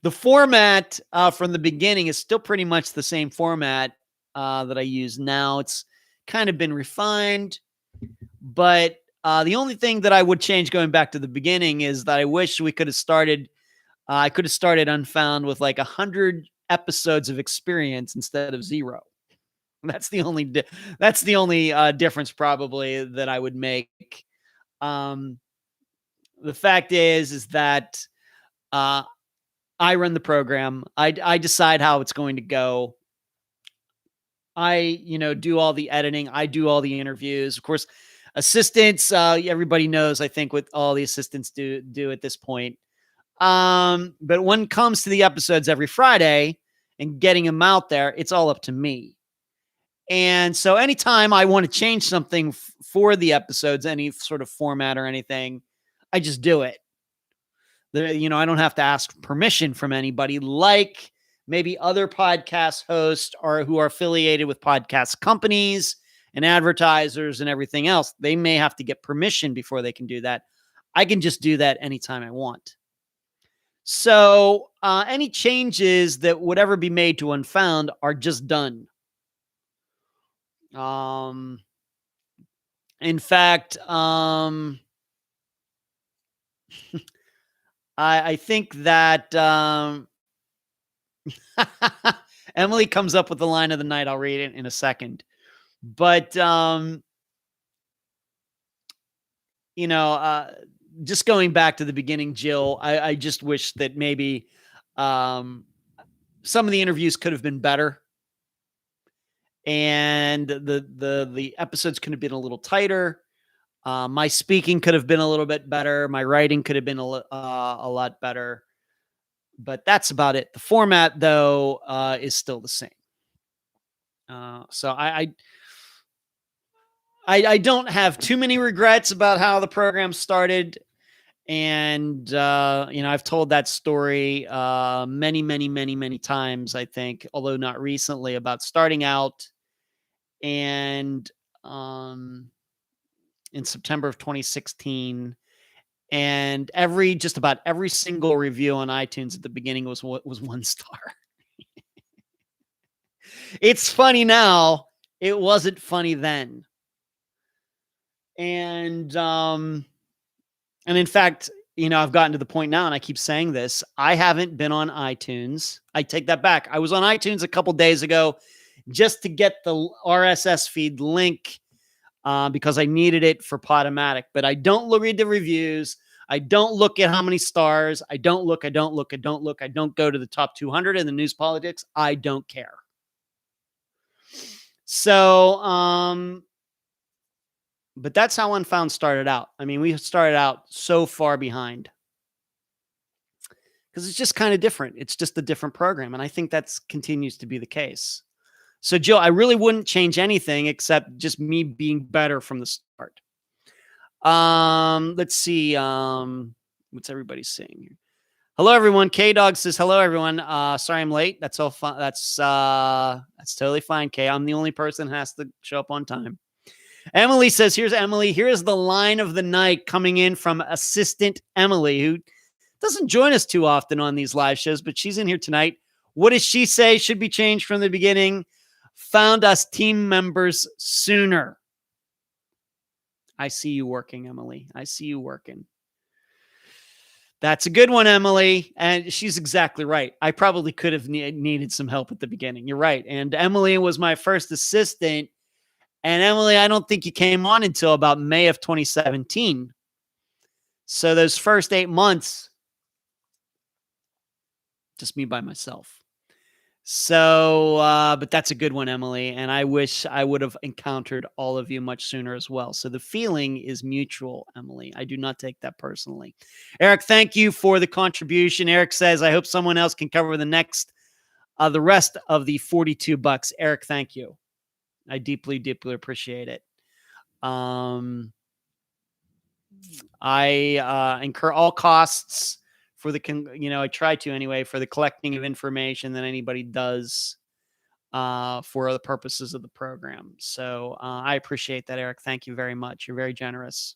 The format from the beginning is still pretty much the same format that I use now. It's kind of been refined, but the only thing that I would change going back to the beginning is that I wish we could have started. I could have started Unfound with like 100 episodes of experience instead of 0. That's the only difference probably that I would make. The fact is that I run the program. I decide how it's going to go. I, do all the editing. I do all the interviews. Of course, assistants, everybody knows, I think, what all the assistants do at this point. But when it comes to the episodes every Friday and getting them out there, it's all up to me. And so anytime I want to change something for the episodes, any sort of format or anything, I just do it. I don't have to ask permission from anybody like maybe other podcast hosts who are affiliated with podcast companies and advertisers and everything else. They may have to get permission before they can do that. I can just do that anytime I want. So any changes that would ever be made to Unfound are just done. In fact, I think that Emily comes up with the line of the night. I'll read it in a second. But, just going back to the beginning, Jill, I just wish that maybe some of the interviews could have been better. And the episodes could have been a little tighter. My speaking could have been a little bit better. My writing could have been a lot better. But that's about it. The format, though, is still the same. So I don't have too many regrets about how the program started. And, I've told that story many, many, many, many times, I think, although not recently, about starting out. And in September of 2016, and just about every single review on iTunes at the beginning was 1 star. It's funny now. It wasn't funny then. And in fact, I've gotten to the point now, and I keep saying this, I haven't been on iTunes. I take that back. I was on iTunes a couple days ago just to get the RSS feed link because I needed it for Podomatic. But I don't read the reviews. I don't look at how many stars. I don't look. I don't go to the top 200 in the news politics. I don't care. So, but that's how Unfound started out. I mean, we started out so far behind because it's just kind of different. It's just a different program. And I think that continues to be the case. So, Jill, I really wouldn't change anything except just me being better from the start. Let's see. What's everybody saying here? Hello, everyone. K-Dog says, hello, everyone. Sorry I'm late. That's all fine. That's totally fine, K. I'm the only person who has to show up on time. Emily says, here's Emily. Here's the line of the night coming in from assistant Emily, who doesn't join us too often on these live shows, but she's in here tonight. What does she say should be changed from the beginning? Found us team members sooner. I see you working, Emily. I see you working. That's a good one, Emily. And she's exactly right. I probably could have needed some help at the beginning. You're right. And Emily was my first assistant. And Emily, I don't think you came on until about May of 2017. So those first 8 months, just me by myself. So, but that's a good one, Emily. And I wish I would have encountered all of you much sooner as well. So the feeling is mutual, Emily. I do not take that personally. Eric, thank you for the contribution. Eric says, I hope someone else can cover the rest of the $42. Eric, thank you. I deeply, deeply appreciate it. I incur all costs for I try to anyway, for the collecting of information that anybody does for the purposes of the program. So I appreciate that, Eric. Thank you very much. You're very generous.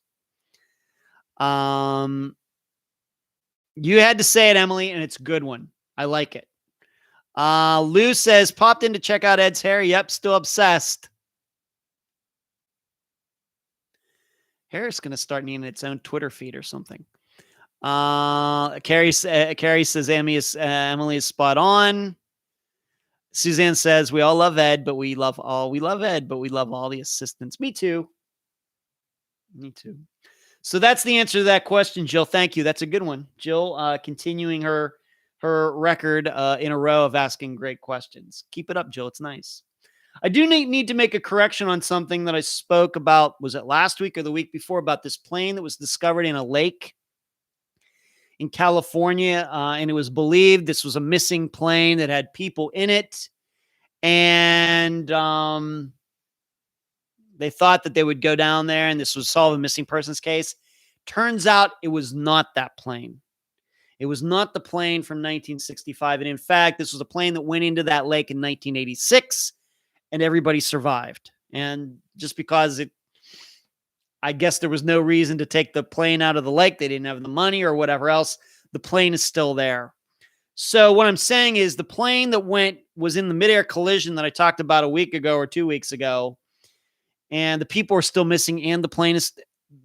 You had to say it, Emily, and it's a good one. I like it. Lou says, popped in to check out Ed's hair. Yep, still obsessed. Hair is going to start needing its own Twitter feed or something. Carrie says Emily is spot on. Suzanne says, we all love Ed, but we love Ed, but we love all the assistants. Me too. Me too. So that's the answer to that question, Jill. Thank you. That's a good one. Jill, continuing her record in a row of asking great questions. Keep it up, Jill. It's nice. I do need to make a correction on something that I spoke about. Was it last week or the week before, about this plane that was discovered in a lake in California? And it was believed this was a missing plane that had people in it. And they thought that they would go down there and this would solve a missing persons case. Turns out it was not that plane. It was not the plane from 1965. And in fact, this was a plane that went into that lake in 1986 and everybody survived. And just because I guess there was no reason to take the plane out of the lake. They didn't have the money or whatever else. The plane is still there. So what I'm saying is the plane that was in the midair collision that I talked about a week ago or 2 weeks ago, and the people are still missing, and the plane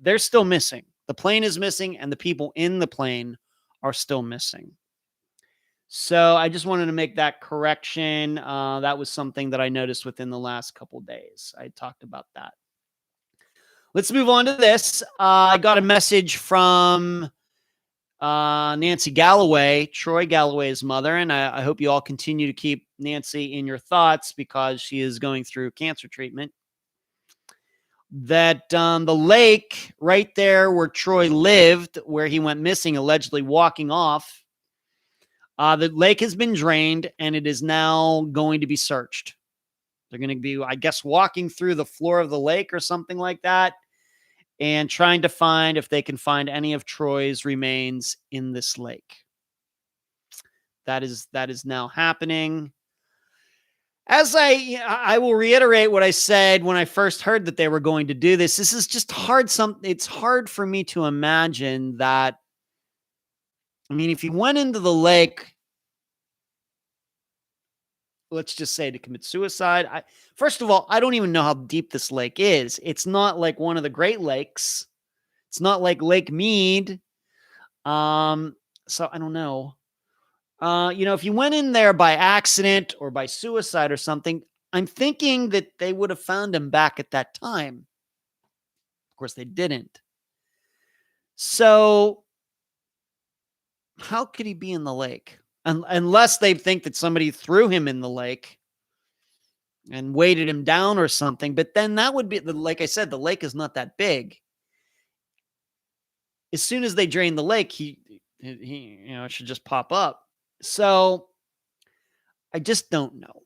they're still missing. The plane is missing, and the people in the plane are still missing. So I just wanted to make that correction. That was something that I noticed within the last couple of days. I talked about that. Let's move on to this. I got a message from Nancy Galloway, Troy Galloway's mother, and I hope you all continue to keep Nancy in your thoughts because she is going through cancer treatment. That the lake right there where Troy lived, where he went missing, allegedly walking off, the lake has been drained and it is now going to be searched. They're going to be, I guess, walking through the floor of the lake or something like that and trying to find if they can find any of Troy's remains in this lake. That is now happening. As I will reiterate what I said when I first heard that they were going to do this. This is just hard. It's hard for me to imagine that. I mean, if you went into the lake, let's just say to commit suicide. First of all, I don't even know how deep this lake is. It's not like one of the Great Lakes. It's not like Lake Mead. So I don't know. If you went in there by accident or by suicide or something, I'm thinking that they would have found him back at that time. Of course, they didn't. So how could he be in the lake? Unless they think that somebody threw him in the lake and weighted him down or something. But then that would be, like I said, the lake is not that big. As soon as they drain the lake, he should just pop up. So I just don't know.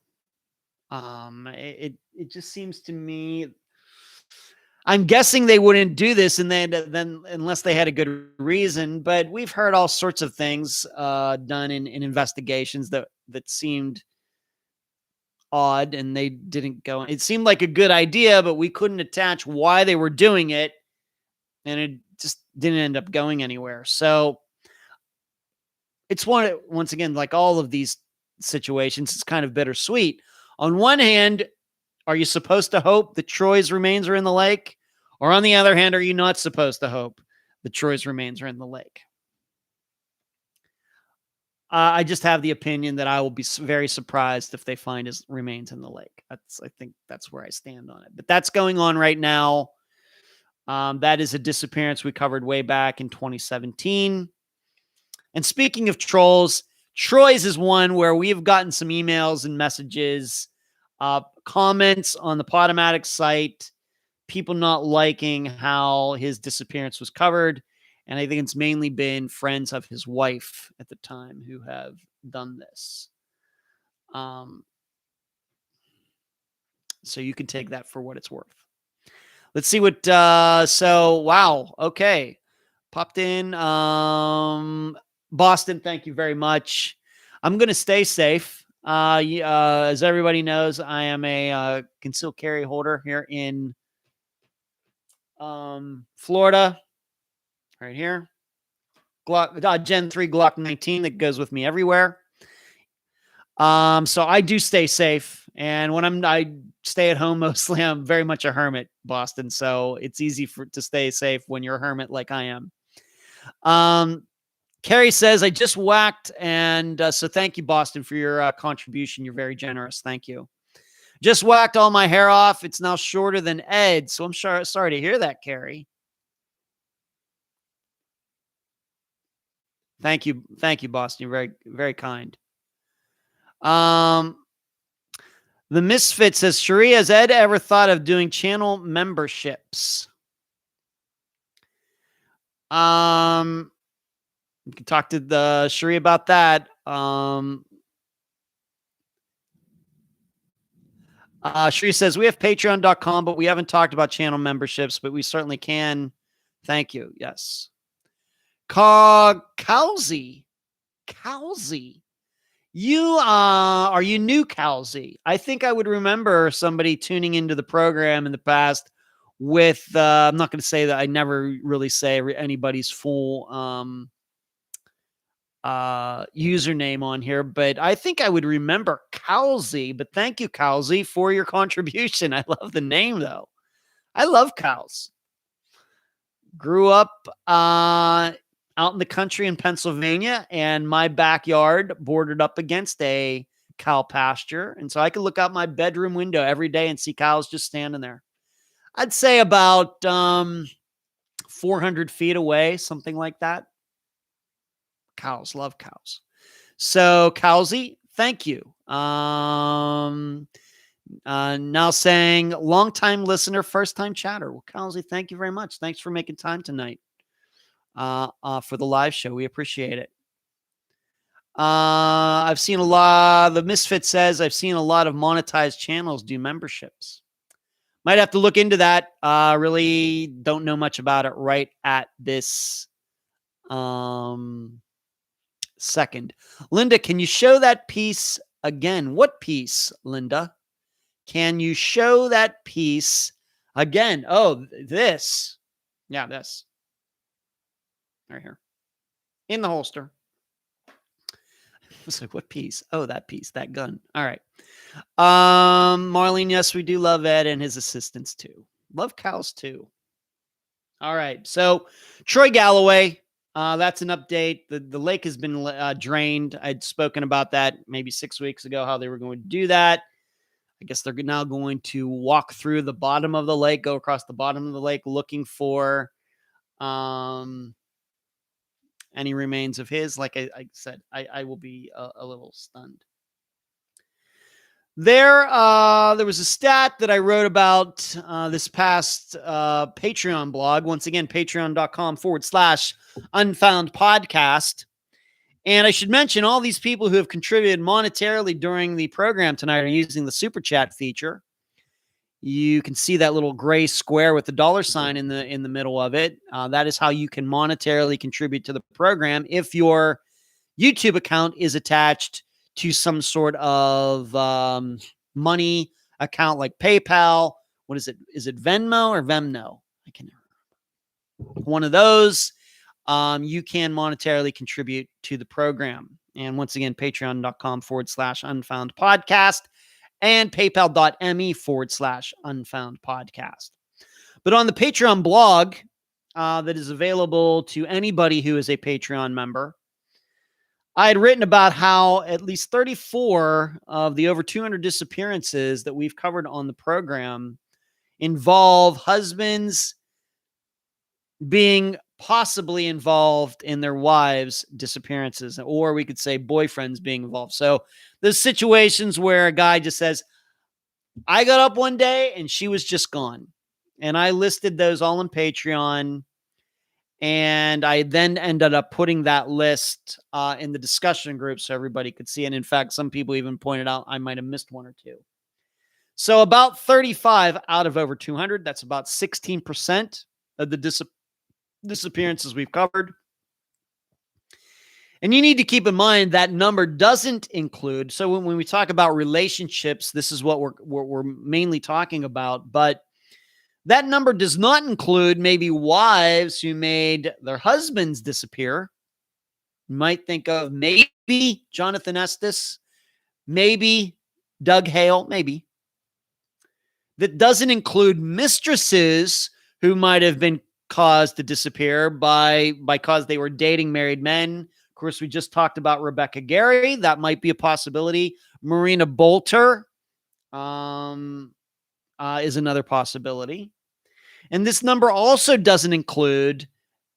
It just seems to me, I'm guessing they wouldn't do this and then unless they had a good reason, but we've heard all sorts of things done in investigations that seemed odd and they didn't go. It seemed like a good idea, but we couldn't attach why they were doing it and it just didn't end up going anywhere. So it's once again, like all of these situations, it's kind of bittersweet. On one hand, are you supposed to hope that Troy's remains are in the lake? Or on the other hand, are you not supposed to hope that Troy's remains are in the lake? I just have the opinion that I will be very surprised if they find his remains in the lake. I think that's where I stand on it. But that's going on right now. That is a disappearance we covered way back in 2017. And speaking of trolls, Troy's is one where we have gotten some emails and messages, comments on the Podomatic site, people not liking how his disappearance was covered. And I think it's mainly been friends of his wife at the time who have done this. So you can take that for what it's worth. Let's see what, wow. Okay. Popped in, Boston. Thank you very much. I'm going to stay safe. As everybody knows, I am a concealed carry holder here in Florida, right here. Glock, Gen 3 Glock 19 that goes with me everywhere. So I do stay safe, and when I stay at home mostly, I'm very much a hermit, Boston. So it's easy to stay safe when you're a hermit like I am. Carrie says, I just whacked. And so thank you, Boston, for your contribution. You're very generous. Thank you. Just whacked all my hair off. It's now shorter than Ed. So I'm sorry to hear that, Carrie. Thank you. Thank you, Boston. You're very, very kind. The Misfit says, Cherie, has Ed ever thought of doing channel memberships? You can talk to the Cherie about that. Cherie says, we have patreon.com, but we haven't talked about channel memberships, but we certainly can. Thank you. Yes. Cowsey. Are you new, Cowsey? I think I would remember somebody tuning into the program in the past with, I'm not going to say that I never really say anybody's full username on here, but I think I would remember Cowsey. But thank you, Cowsey, for your contribution. I love the name, though. I love cows. Grew up out in the country in Pennsylvania, and my backyard bordered up against a cow pasture. And so I could look out my bedroom window every day and see cows just standing there. I'd say about 400 feet away, something like that. Cows, love cows. So, Cowsey, thank you. Now saying, long-time listener, first-time chatter. Well, Cowsey, thank you very much. Thanks for making time tonight for the live show. We appreciate it. I've seen a lot. The Misfit says, I've seen a lot of monetized channels do memberships. Might have to look into that. Really don't know much about it right at this second. Linda, can you show that piece again? What piece, Linda? Can you show that piece again? Oh, this. Yeah, this. Right here. In the holster. I was like, what piece? Oh, that piece, that gun. All right. Marlene, yes, we do love Ed and his assistants too. Love cows too. All right. So Troy Galloway, that's an update. The lake has been drained. I'd spoken about that maybe 6 weeks ago, how they were going to do that. I guess they're now going to walk through the bottom of the lake, go across the bottom of the lake looking for any remains of his. Like I said, I will be a little stunned. There was a stat that I wrote about this past Patreon blog. Once again, patreon.com/Unfound Podcast. And I should mention all these people who have contributed monetarily during the program tonight are using the super chat feature. You can see that little gray square with the $ in the middle of it. That is how you can monetarily contribute to the program if your YouTube account is attached to some sort of money account like PayPal. What is it? Is it Venmo or Vemno? I can never remember. One of those. You can monetarily contribute to the program. And once again, patreon.com/Unfound Podcast and paypal.me/Unfound Podcast. But on the Patreon blog that is available to anybody who is a Patreon member, I had written about how at least 34 of the over 200 disappearances that we've covered on the program involve husbands being possibly involved in their wives' disappearances, or we could say boyfriends being involved. So there's situations where a guy just says, I got up one day and she was just gone. And I listed those all on Patreon. And I then ended up putting that list in the discussion group so everybody could see. And in fact, some people even pointed out I might have missed one or two. So about 35 out of over 200, that's about 16% of the disappearances we've covered. And you need to keep in mind that number doesn't include. So when we talk about relationships, this is what we're mainly talking about. But that number does not include maybe wives who made their husbands disappear. You might think of maybe Jonathan Estes, maybe Doug Hale, maybe. That doesn't include mistresses who might have been cause to disappear because they were dating married men. Of course, we just talked about Rebecca Gary. That might be a possibility. Marina Bolter is another possibility. And this number also doesn't include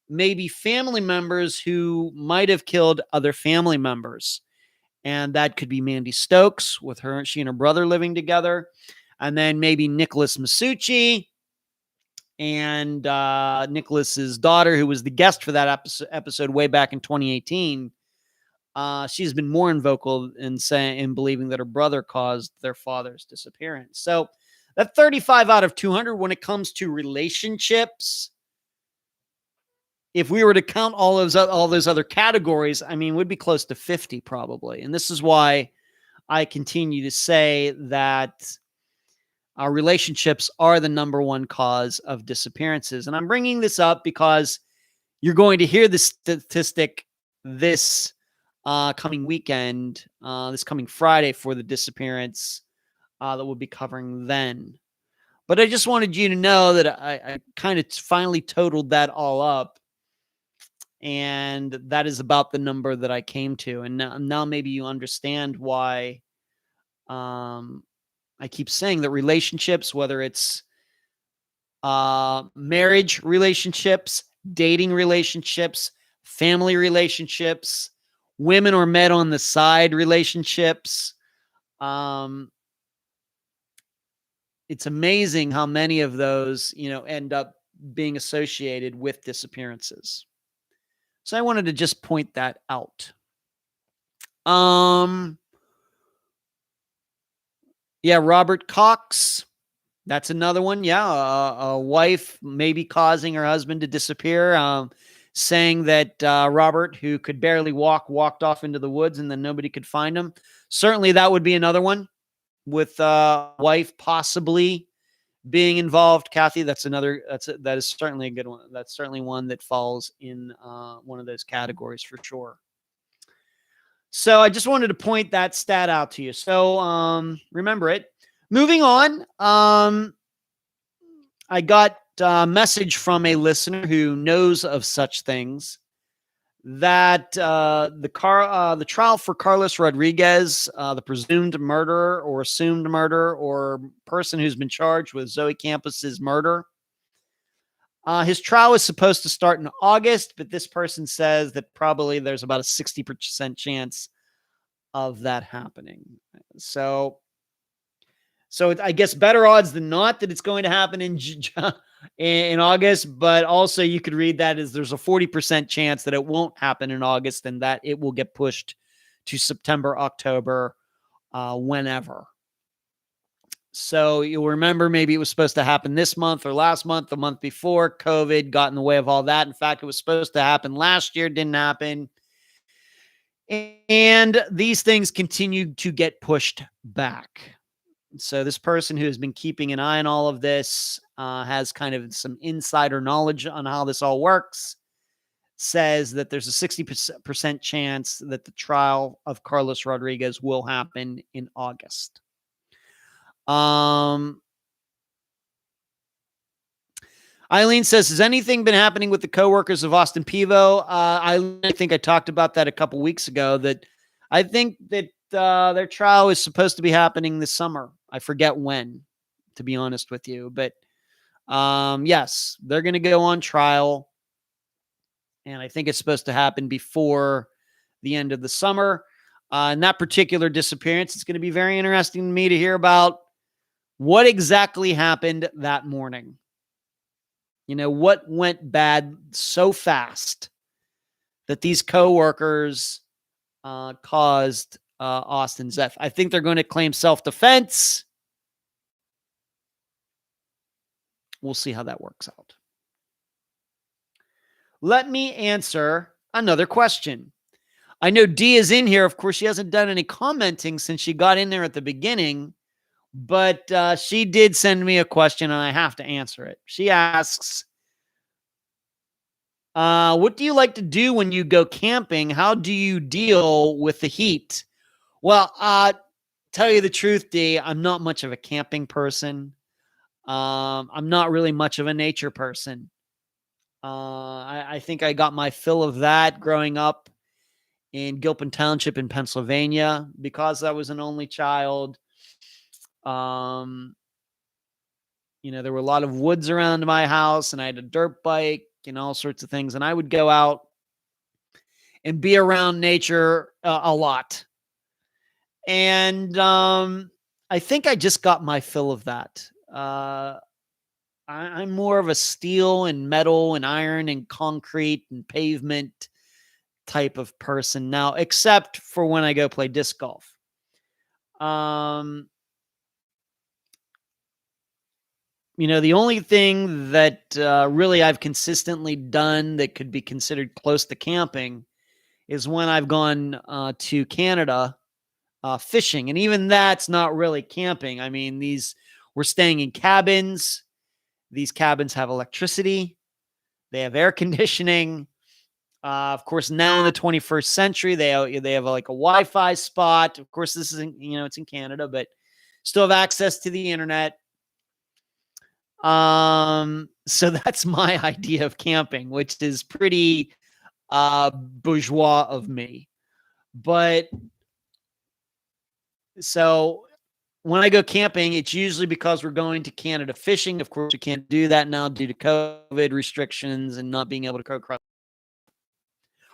maybe family members who might have killed other family members. And that could be Mandy Stokes with she and her brother living together. And then maybe Nicholas Masucci and Nicholas's daughter, who was the guest for that episode way back in 2018. She's been more vocal in believing that her brother caused their father's disappearance. So that 35 out of 200, when it comes to relationships, if we were to count all those other categories, I mean, would be close to 50 probably. And this is why I continue to say that our relationships are the number one cause of disappearances. And I'm bringing this up because you're going to hear the statistic this coming weekend, this coming Friday for the disappearance that we'll be covering then. But I just wanted you to know that I kind of finally totaled that all up. And that is about the number that I came to. And now maybe you understand why I keep saying that relationships, whether it's marriage relationships, dating relationships, family relationships, women or men on the side relationships, it's amazing how many of those, end up being associated with disappearances. So I wanted to just point that out. Yeah, Robert Cox. That's another one. Yeah, a wife maybe causing her husband to disappear, saying that Robert, who could barely walk, walked off into the woods and then nobody could find him. Certainly that would be another one with wife possibly being involved. Kathy, that is certainly a good one. That's certainly one that falls in one of those categories for sure. So I just wanted to point that stat out to you. So remember it. Moving on, I got a message from a listener who knows of such things that the trial for Carlos Rodriguez, the presumed murderer or assumed murderer or person who's been charged with Zoe Campus's murder, his trial is supposed to start in August, but this person says that probably there's about a 60% chance of that happening. So I guess better odds than not that it's going to happen in August, but also you could read that as there's a 40% chance that it won't happen in August and that it will get pushed to September, October, whenever. So you'll remember maybe it was supposed to happen this month or last month, the month before. COVID got in the way of all that. In fact, it was supposed to happen last year, didn't happen. And these things continued to get pushed back. So this person who has been keeping an eye on all of this has kind of some insider knowledge on how this all works, says that there's a 60% chance that the trial of Carlos Rodriguez will happen in August. Eileen says, has anything been happening with the coworkers of Austin Pivo? I think I talked about that a couple weeks ago, that I think that their trial is supposed to be happening this summer. I forget when, to be honest with you. But yes, they're going to go on trial. And I think it's supposed to happen before the end of the summer. And that particular disappearance, it's going to be very interesting to me to hear about what exactly happened that morning. What went bad so fast that these coworkers caused Austin's death. I think they're going to claim self-defense. We'll see how that works out. Let me answer another question. I know Dee is in here. Of course, she hasn't done any commenting since she got in there at the beginning, but she did send me a question and I have to answer it. She asks, what do you like to do when you go camping? How do you deal with the heat? Well, tell you the truth, Dee, I'm not much of a camping person. I'm not really much of a nature person. I think I got my fill of that growing up in Gilpin Township in Pennsylvania because I was an only child. There were a lot of woods around my house, and I had a dirt bike and all sorts of things. And I would go out and be around nature a lot. And I think I just got my fill of that. I'm more of a steel and metal and iron and concrete and pavement type of person now, except for when I go play disc golf. The only thing that really I've consistently done that could be considered close to camping is when I've gone to Canada fishing. And even that's not really camping. I mean, we're staying in cabins. These cabins have electricity. They have air conditioning. Of course, now in the 21st century, they have like a Wi-Fi spot. Of course, this isn't, it's in Canada, but still have access to the internet. So that's my idea of camping, which is pretty bourgeois of me. But so when I go camping, it's usually because we're going to Canada fishing. Of course, we can't do that now due to COVID restrictions and not being able to go across.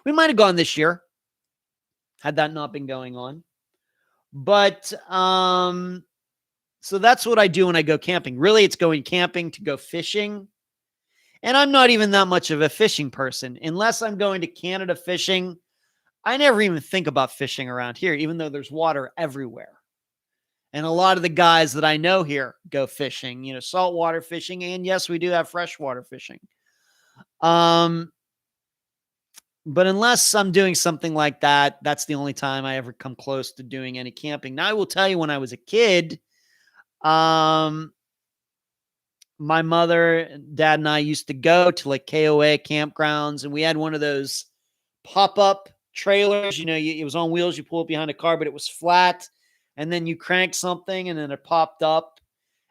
We might have gone this year had that not been going on. But so that's what I do when I go camping. Really, it's going camping to go fishing. And I'm not even that much of a fishing person. Unless I'm going to Canada fishing, I never even think about fishing around here, even though there's water everywhere. And a lot of the guys that I know here go fishing, saltwater fishing. And yes, we do have freshwater fishing. But unless I'm doing something like that, that's the only time I ever come close to doing any camping. Now, I will tell you, when I was a kid, my mother, dad, and I used to go to like KOA campgrounds, and we had one of those pop-up trailers. It was on wheels. You pull it behind a car, but it was flat. And then you crank something, and then it popped up,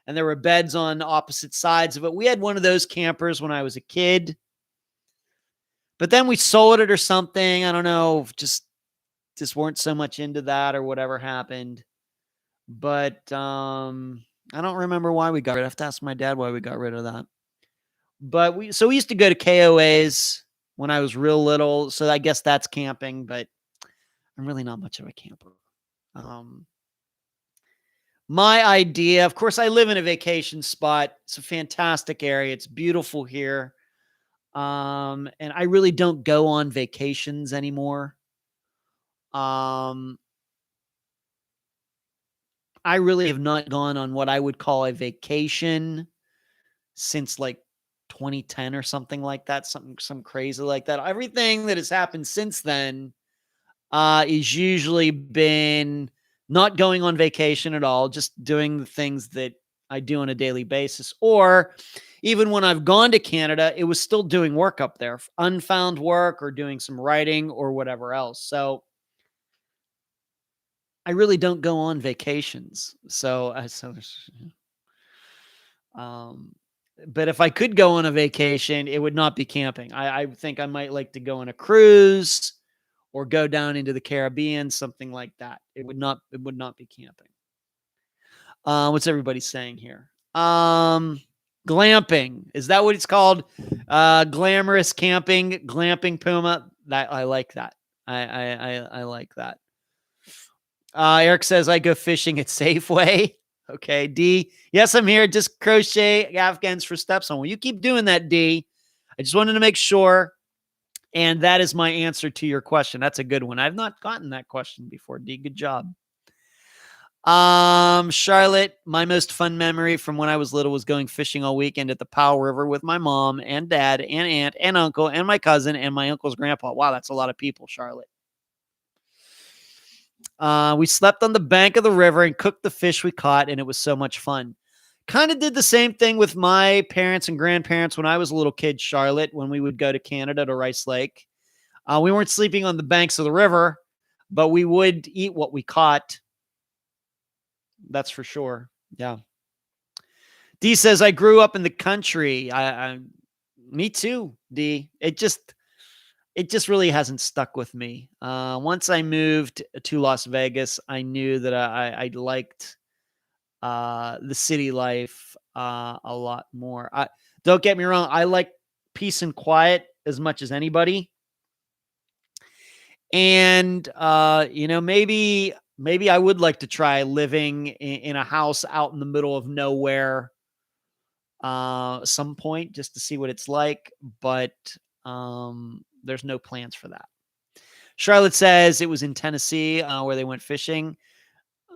and there were beds on opposite sides of it. We had one of those campers when I was a kid. But then we sold it or something. I don't know. Just weren't so much into that or whatever happened. But I don't remember why we got rid of it. I have to ask my dad why we got rid of that. But we used to go to KOAs when I was real little. So I guess that's camping, but I'm really not much of a camper. My idea, of course, I live in a vacation spot. It's a fantastic area. It's beautiful here. And I really don't go on vacations anymore. I really have not gone on what I would call a vacation since like 2010 or something like that. Some crazy like that. Everything that has happened since then is usually been not going on vacation at all, just doing the things that I do on a daily basis. Or even when I've gone to Canada, it was still doing work up there, unfound work or doing some writing or whatever else. So I really don't go on vacations. But if I could go on a vacation, it would not be camping. I think I might like to go on a cruise or go down into the Caribbean, something like that. It would not be camping. What's everybody saying here? Glamping. Is that what it's called? Glamorous camping, glamping Puma. I like that. I like that. Eric says, I go fishing at Safeway. Okay, D. Yes, I'm here. Just crochet Afghans for steps on. Well, you keep doing that, D. I just wanted to make sure. And that is my answer to your question. That's a good one. I've not gotten that question before, D. Good job. Charlotte, my most fun memory from when I was little was going fishing all weekend at the Powell River with my mom and dad and aunt and uncle and my cousin and my uncle's grandpa. Wow, that's a lot of people, Charlotte. We slept on the bank of the river and cooked the fish we caught, and it was so much fun. Kind of did the same thing with my parents and grandparents when I was a little kid, Charlotte, when we would go to Canada to Rice Lake. We weren't sleeping on the banks of the river, but we would eat what we caught. That's for sure. Yeah. D says, I grew up in the country. Me too, D. It just really hasn't stuck with me. Once I moved to Las Vegas, I knew that I liked the city life a lot more. Don't get me wrong, I like peace and quiet as much as anybody. And maybe I would like to try living in a house out in the middle of nowhere some point just to see what it's like, but there's no plans for that. Charlotte says it was in Tennessee where they went fishing.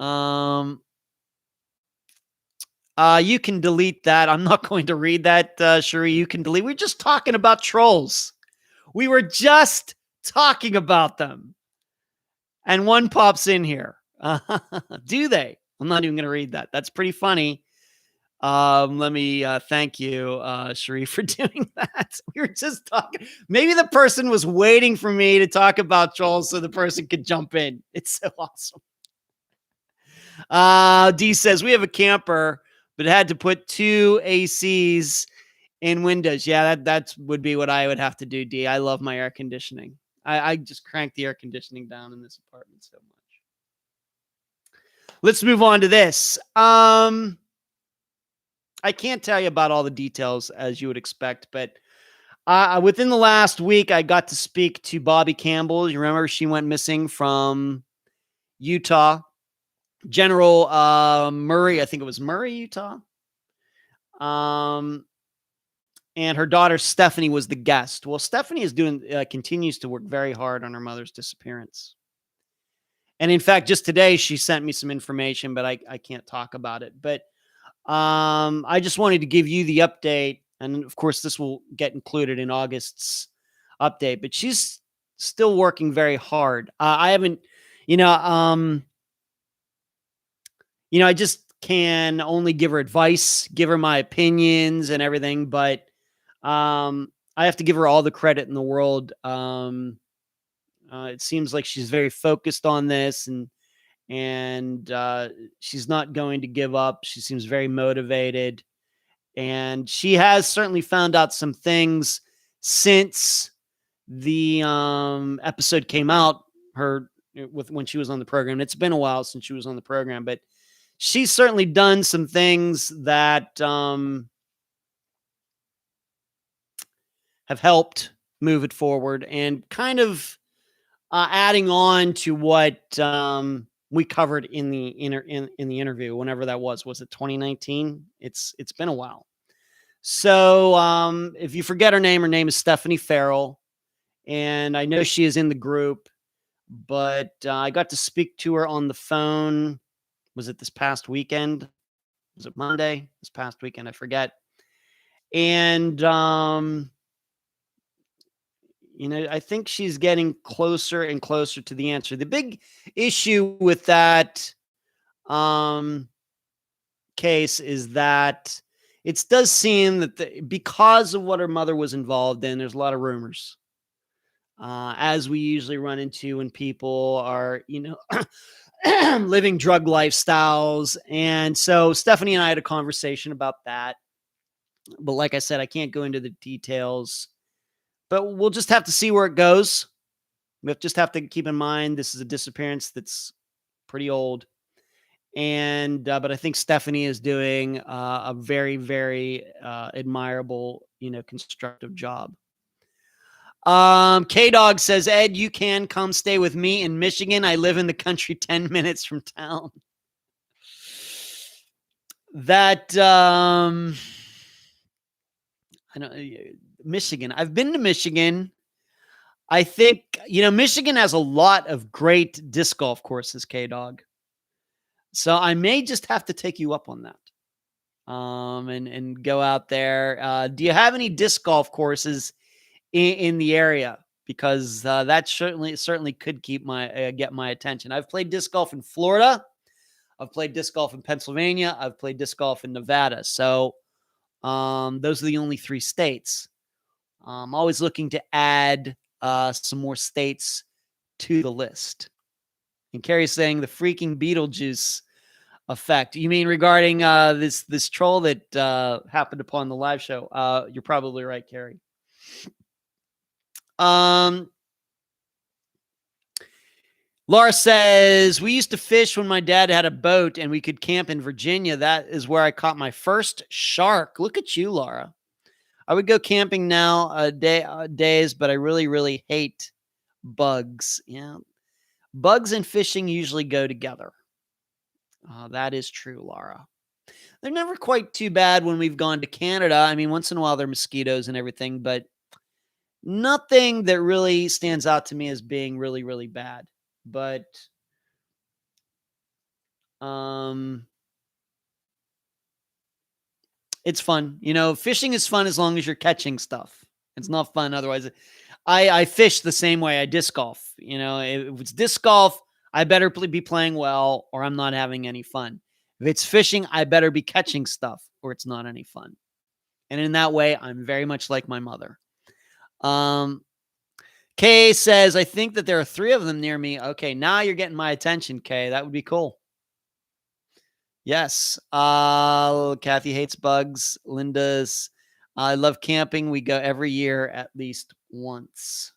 You can delete that. I'm not going to read that, Cherie. You can delete. We're just talking about trolls. We were just talking about them. And one pops in here. Do they? I'm not even going to read that. That's pretty funny. Let me thank you, Cherie, for doing that. We were just talking. Maybe the person was waiting for me to talk about trolls so the person could jump in. It's so awesome. D says, we have a camper, but had to put 2 ACs in windows. Yeah, that would be what I would have to do, D. I love my air conditioning. I just crank the air conditioning down in this apartment so much. Let's move on to this. I can't tell you about all the details as you would expect, but within the last week, I got to speak to Bobby Campbell. You remember she went missing from Utah. General Murray, I think it was Murray, Utah. And her daughter Stephanie was the guest. Well, Stephanie is continues to work very hard on her mother's disappearance. And in fact, just today she sent me some information, but I can't talk about it. But I just wanted to give you the update, and of course, this will get included in August's update. But she's still working very hard. I haven't, I just can only give her advice, give her my opinions and everything, but I have to give her all the credit in the world. It seems like she's very focused on this, and she's not going to give up. She seems very motivated, and she has certainly found out some things since the episode came out. When she was on the program. It's been a while since she was on the program, but she's certainly done some things that have helped move it forward, and kind of adding on to what we covered in the interview, whenever that was. Was it 2019? It's been a while. So if you forget her name is Stephanie Farrell, and I know she is in the group, but I got to speak to her on the phone. Was it this past weekend? Was it Monday? This past weekend, I forget. And I think she's getting closer and closer to the answer. The big issue with that case is that it does seem that because of what her mother was involved in, there's a lot of rumors. As we usually run into when people are, living drug lifestyles. And so Stephanie and I had a conversation about that. But like I said, I can't go into the details. But we'll just have to see where it goes. We just have to keep in mind this is a disappearance that's pretty old. And but I think Stephanie is doing a very, very admirable, constructive job. K-Dog says, Ed, you can come stay with me in Michigan. I live in the country 10 minutes from town. That, I know, Michigan. I've been to Michigan. I think, Michigan has a lot of great disc golf courses, K-Dog. So I may just have to take you up on that. And go out there. Do you have any disc golf courses in the area? Because that certainly could keep get my attention. I've played disc golf in Florida. I've played disc golf in Pennsylvania. I've played disc golf in Nevada. So those are the only 3 states. I'm always looking to add some more states to the list. And Carrie's saying the freaking Beetlejuice effect. You mean regarding this troll that happened upon the live show? You're probably right, Carrie. Laura says, we used to fish when my dad had a boat and we could camp in Virginia. That is where I caught my first shark. Look at you, Laura. I would go camping now days, but I really, really hate bugs. Yeah. Bugs and fishing usually go together. That is true, Laura. They're never quite too bad when we've gone to Canada. I mean, once in a while there are mosquitoes and everything, but nothing that really stands out to me as being really, really bad. But it's fun. Fishing is fun as long as you're catching stuff. It's not fun otherwise. I fish the same way I disc golf. If it's disc golf, I better be playing well or I'm not having any fun. If it's fishing, I better be catching stuff or it's not any fun. And in that way, I'm very much like my mother. Kay says, I think that there are 3 of them near me. Okay, now you're getting my attention, Kay. That would be cool. Yes. Kathy hates bugs. Linda's, I love camping. We go every year at least once.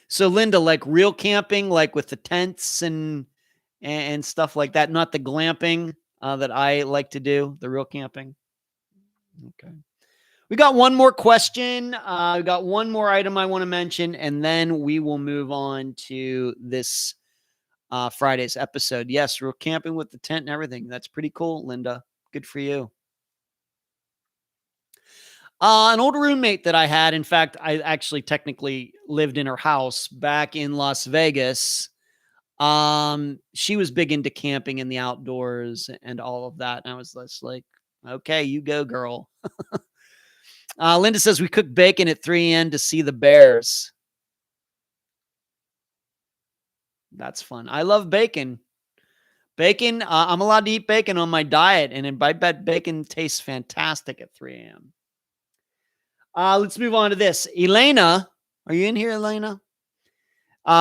So Linda, like real camping, like with the tents and stuff like that, not the glamping that I like to do, the real camping. Okay. We got one more question. We got one more item I want to mention, and then we will move on to this Friday's episode. Yes, real camping with the tent and everything. That's pretty cool, Linda. Good for you. An old roommate that I had, in fact, I actually technically lived in her house back in Las Vegas. She was big into camping in the outdoors and all of that. And I was just like, okay, you go, girl. Linda says we cook bacon at 3 a.m. to see the bears. That's fun. I love bacon. Bacon, I'm allowed to eat bacon on my diet, and I bet bacon tastes fantastic at 3 a.m. Let's move on to this. Elena, are you in here, Elena?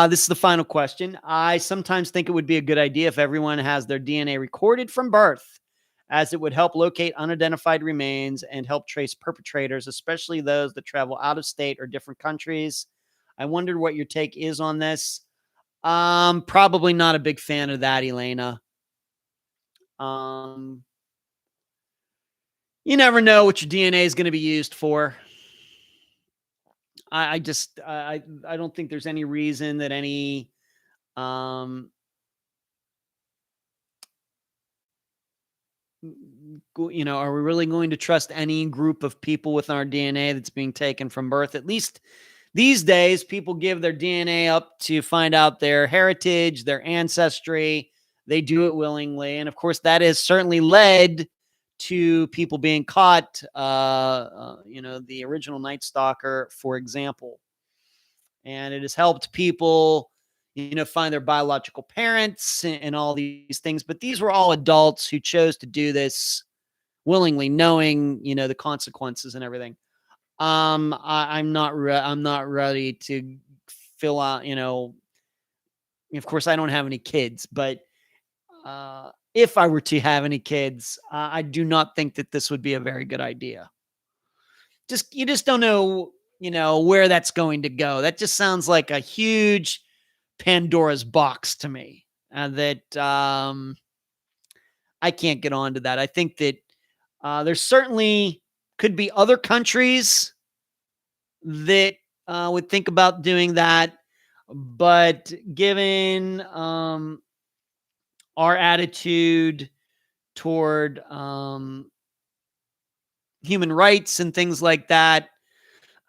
This is the final question. I sometimes think it would be a good idea if everyone has their DNA recorded from birth, as it would help locate unidentified remains and help trace perpetrators, especially those that travel out of state or different countries. I wondered what your take is on this. Probably not a big fan of that, Elena. You never know what your DNA is going to be used for. I don't think there's any reason that any, are we really going to trust any group of people with our DNA that's being taken from birth? At least these days, people give their DNA up to find out their heritage, their ancestry. They do it willingly. And of course, that has certainly led to people being caught, the original Night Stalker, for example. And it has helped people, find their biological parents and all these things. But these were all adults who chose to do this willingly, knowing, the consequences and everything. I'm not ready to fill out, of course I don't have any kids, but if I were to have any kids, I do not think that this would be a very good idea. You just don't know, where that's going to go. That just sounds like a huge Pandora's box to me, that I can't get on to that. I think that there certainly could be other countries that would think about doing that, but given our attitude toward human rights and things like that,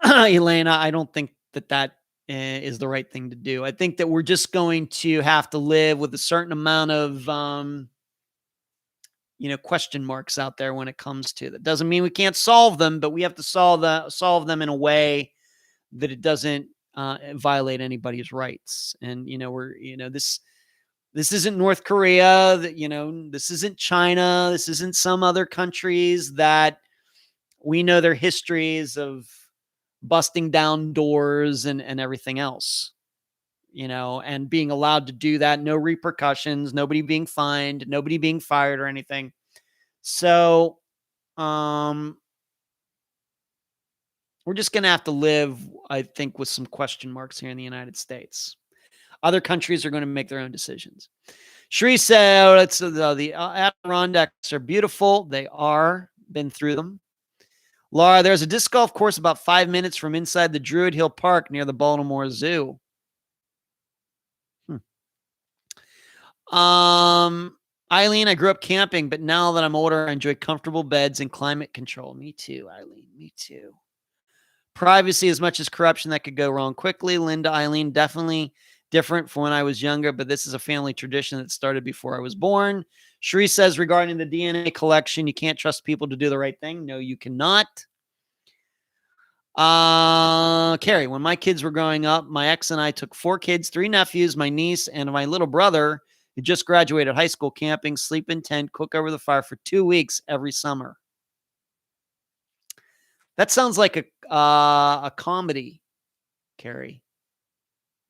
Elena, I don't think that is the right thing to do. I think that we're just going to have to live with a certain amount of, question marks out there when it comes to that. Doesn't mean we can't solve them, but we have to solve them in a way that it doesn't violate anybody's rights. And, this isn't North Korea, this isn't China, this isn't some other countries that we know their histories of busting down doors and everything else. and being allowed to do that. No repercussions, nobody being fined, nobody being fired or anything. So, we're just going to have to live, I think, with some question marks here in the United States. Other countries are going to make their own decisions. Sheree said, the Adirondacks are beautiful. They are. Been through them. Laura, there's a disc golf course about 5 minutes from inside the Druid Hill Park near the Baltimore Zoo. Eileen, I grew up camping, but now that I'm older, I enjoy comfortable beds and climate control. Me too, Eileen. Me too. Privacy as much as corruption that could go wrong quickly. Linda, Eileen, definitely different from when I was younger, but this is a family tradition that started before I was born. Sheree says regarding the DNA collection, you can't trust people to do the right thing. No, you cannot. Carrie, when my kids were growing up, my ex and I took 4 kids, 3 nephews, my niece, and my little brother who just graduated high school camping, sleep in tent, cook over the fire for 2 weeks every summer. That sounds like a comedy, Carrie.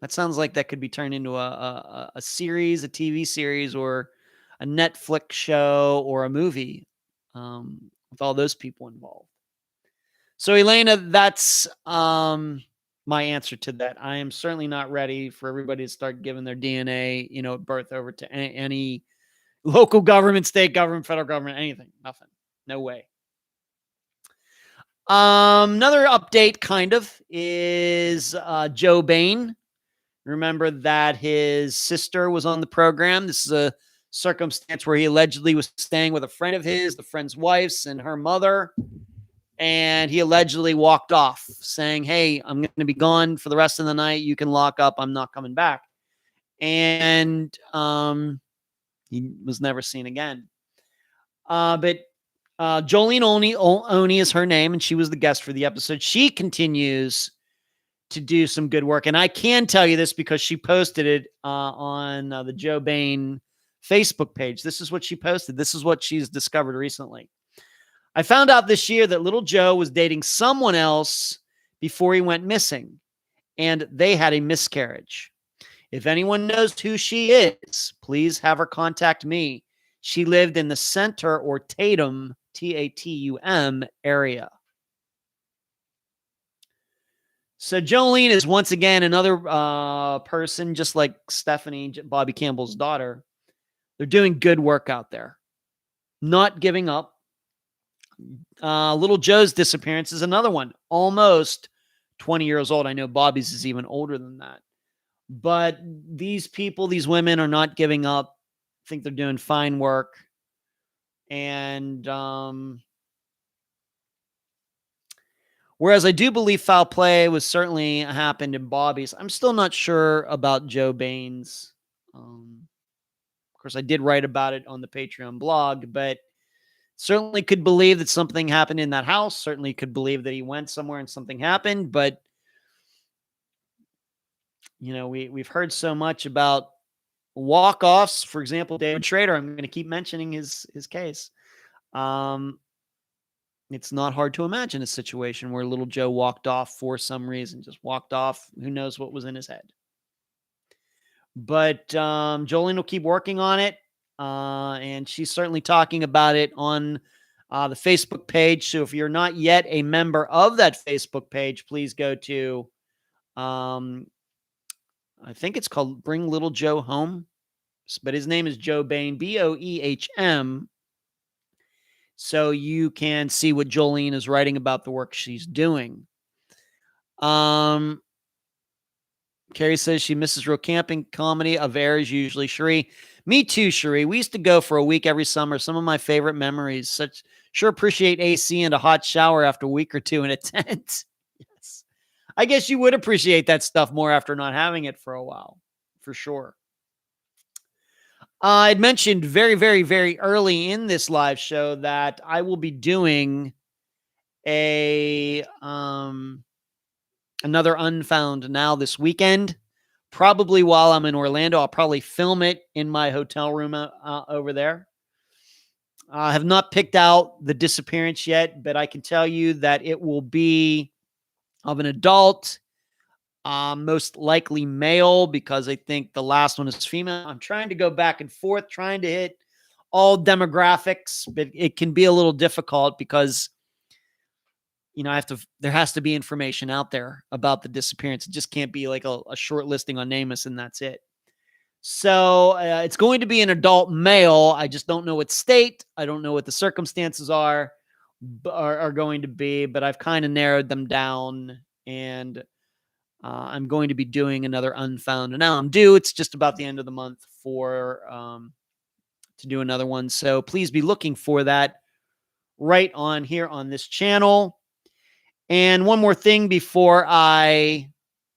That sounds like that could be turned into a series, a TV series, or a Netflix show or a movie with all those people involved. So, Elena, that's my answer to that. I am certainly not ready for everybody to start giving their DNA, at birth over to any local government, state government, federal government, anything. Nothing. No way. Another update kind of is Joe Bain. Remember that his sister was on the program. This is a circumstance where he allegedly was staying with a friend of his, the friend's wife's and her mother. And he allegedly walked off saying, hey, I'm going to be gone for the rest of the night. You can lock up. I'm not coming back. And he was never seen again. But Jolene Oni is her name, and she was the guest for the episode. She continues to do some good work. And I can tell you this because she posted it on the Joe Bain Facebook page. This is what she posted. This is what she's discovered recently. I found out this year that little Joe was dating someone else before he went missing, and they had a miscarriage. If anyone knows who she is, please have her contact me. She lived in the Center or Tatum, Tatum area. So Jolene is once again another person, just like Stephanie, Bobby Campbell's daughter. They're doing good work out there, not giving up. Little Joe's disappearance is another one, almost 20 years old. I know Bobby's is even older than that. But these people, these women are not giving up. I think they're doing fine work. And whereas I do believe foul play was certainly happened in Bobby's, I'm still not sure about Joe Bain's. Of course, I did write about it on the Patreon blog, but certainly could believe that something happened in that house. Certainly could believe that he went somewhere and something happened. But, we've heard so much about walk-offs. For example, David Schrader, I'm going to keep mentioning his case. It's not hard to imagine a situation where little Joe walked off for some reason, just walked off. Who knows what was in his head. But Jolene will keep working on it. And she's certainly talking about it on the Facebook page. So if you're not yet a member of that Facebook page, please go to, I think it's called Bring Little Joe Home, but his name is Joe Bain, Boehm. So you can see what Jolene is writing about the work she's doing. Carrie says she misses real camping comedy. Avera's usually Cherie. Me too, Cherie. We used to go for a week every summer. Some of my favorite memories. Sure appreciate AC and a hot shower after a week or two in a tent. Yes. I guess you would appreciate that stuff more after not having it for a while. For sure. I'd mentioned very, very, very early in this live show that I will be doing another Unfound Now this weekend. Probably while I'm in Orlando. I'll probably film it in my hotel room over there. I have not picked out the disappearance yet, but I can tell you that it will be of an adult Most likely male, because I think the last one is female. I'm trying to go back and forth, trying to hit all demographics, but it can be a little difficult because, there has to be information out there about the disappearance. It just can't be like a short listing on NamUs and that's it. So it's going to be an adult male. I just don't know what state. I don't know what the circumstances are going to be, but I've kind of narrowed them down, and I'm going to be doing another Unfound. And now I'm due. It's just about the end of the month to do another one. So please be looking for that right on here on this channel. And one more thing before I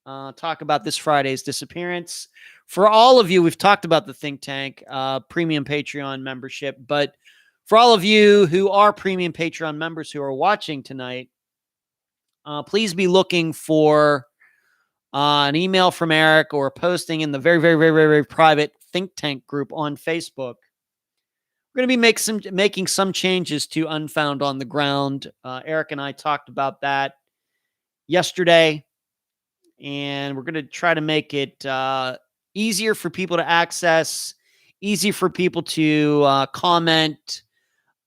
talk about this Friday's disappearance. For all of you, we've talked about the Think Tank premium Patreon membership, but for all of you who are premium Patreon members who are watching tonight, please be looking for an email from Eric or a posting in the very, very, very, very, very private Think Tank group on Facebook. We're going to be making some changes to Unfound on the Ground. Eric and I talked about that yesterday, and we're going to try to make it easier for people to access, easy for people to comment,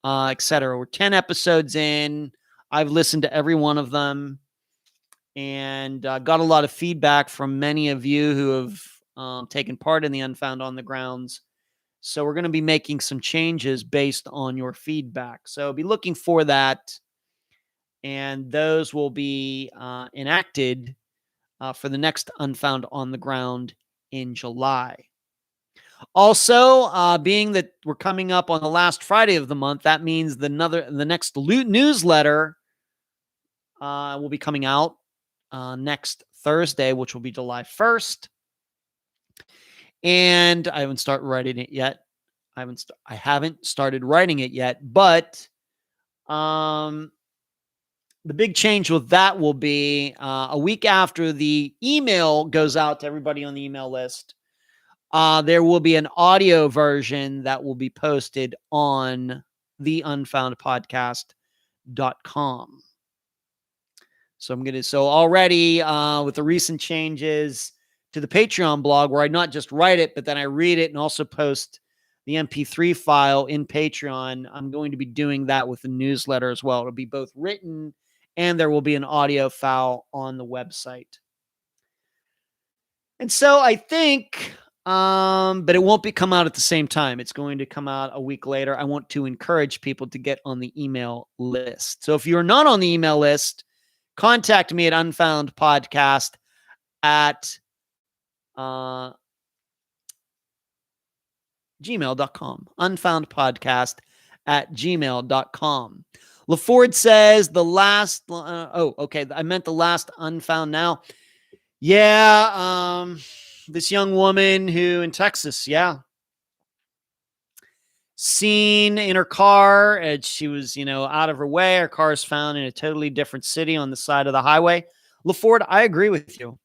etc. We're 10 episodes in. I've listened to every one of them, and got a lot of feedback from many of you who have taken part in the Unfound on the Grounds. So we're going to be making some changes based on your feedback. So be looking for that, and those will be enacted for the next Unfound on the Ground in July. Also, being that we're coming up on the last Friday of the month, that means the next newsletter will be coming out next Thursday, which will be July 1st. And I haven't started writing it yet. I haven't started writing it yet, but the big change with that will be a week after the email goes out to everybody on the email list. There will be an audio version that will be posted on the unfoundpodcast.com. So already with the recent changes to the Patreon blog, where I not just write it, but then I read it and also post the MP3 file in Patreon, I'm going to be doing that with the newsletter as well. It'll be both written and there will be an audio file on the website. And so I think, but it won't come out at the same time. It's going to come out a week later. I want to encourage people to get on the email list. So if you're not on the email list, contact me at Unfound Podcast at gmail.com. Unfound Podcast at gmail.com. LaFord says the last, I meant the last Unfound now. Yeah, this young woman who in Texas, seen in her car, and she was, out of her way. Her car is found in a totally different city on the side of the highway. LaFord, I agree with you.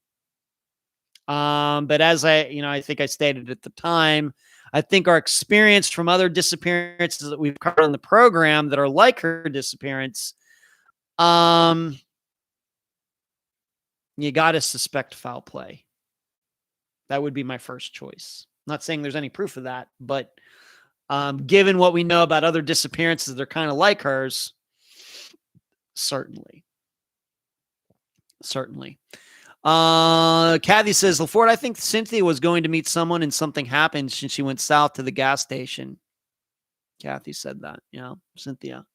But as I think I stated at the time, I think our experience from other disappearances that we've covered on the program that are like her disappearance, you got to suspect foul play. That would be my first choice. I'm not saying there's any proof of that, but given what we know about other disappearances, they're kind of like hers. Certainly. Kathy says, LaFord, I think Cynthia was going to meet someone and something happened since she went south to the gas station. Kathy said that. Yeah, Cynthia.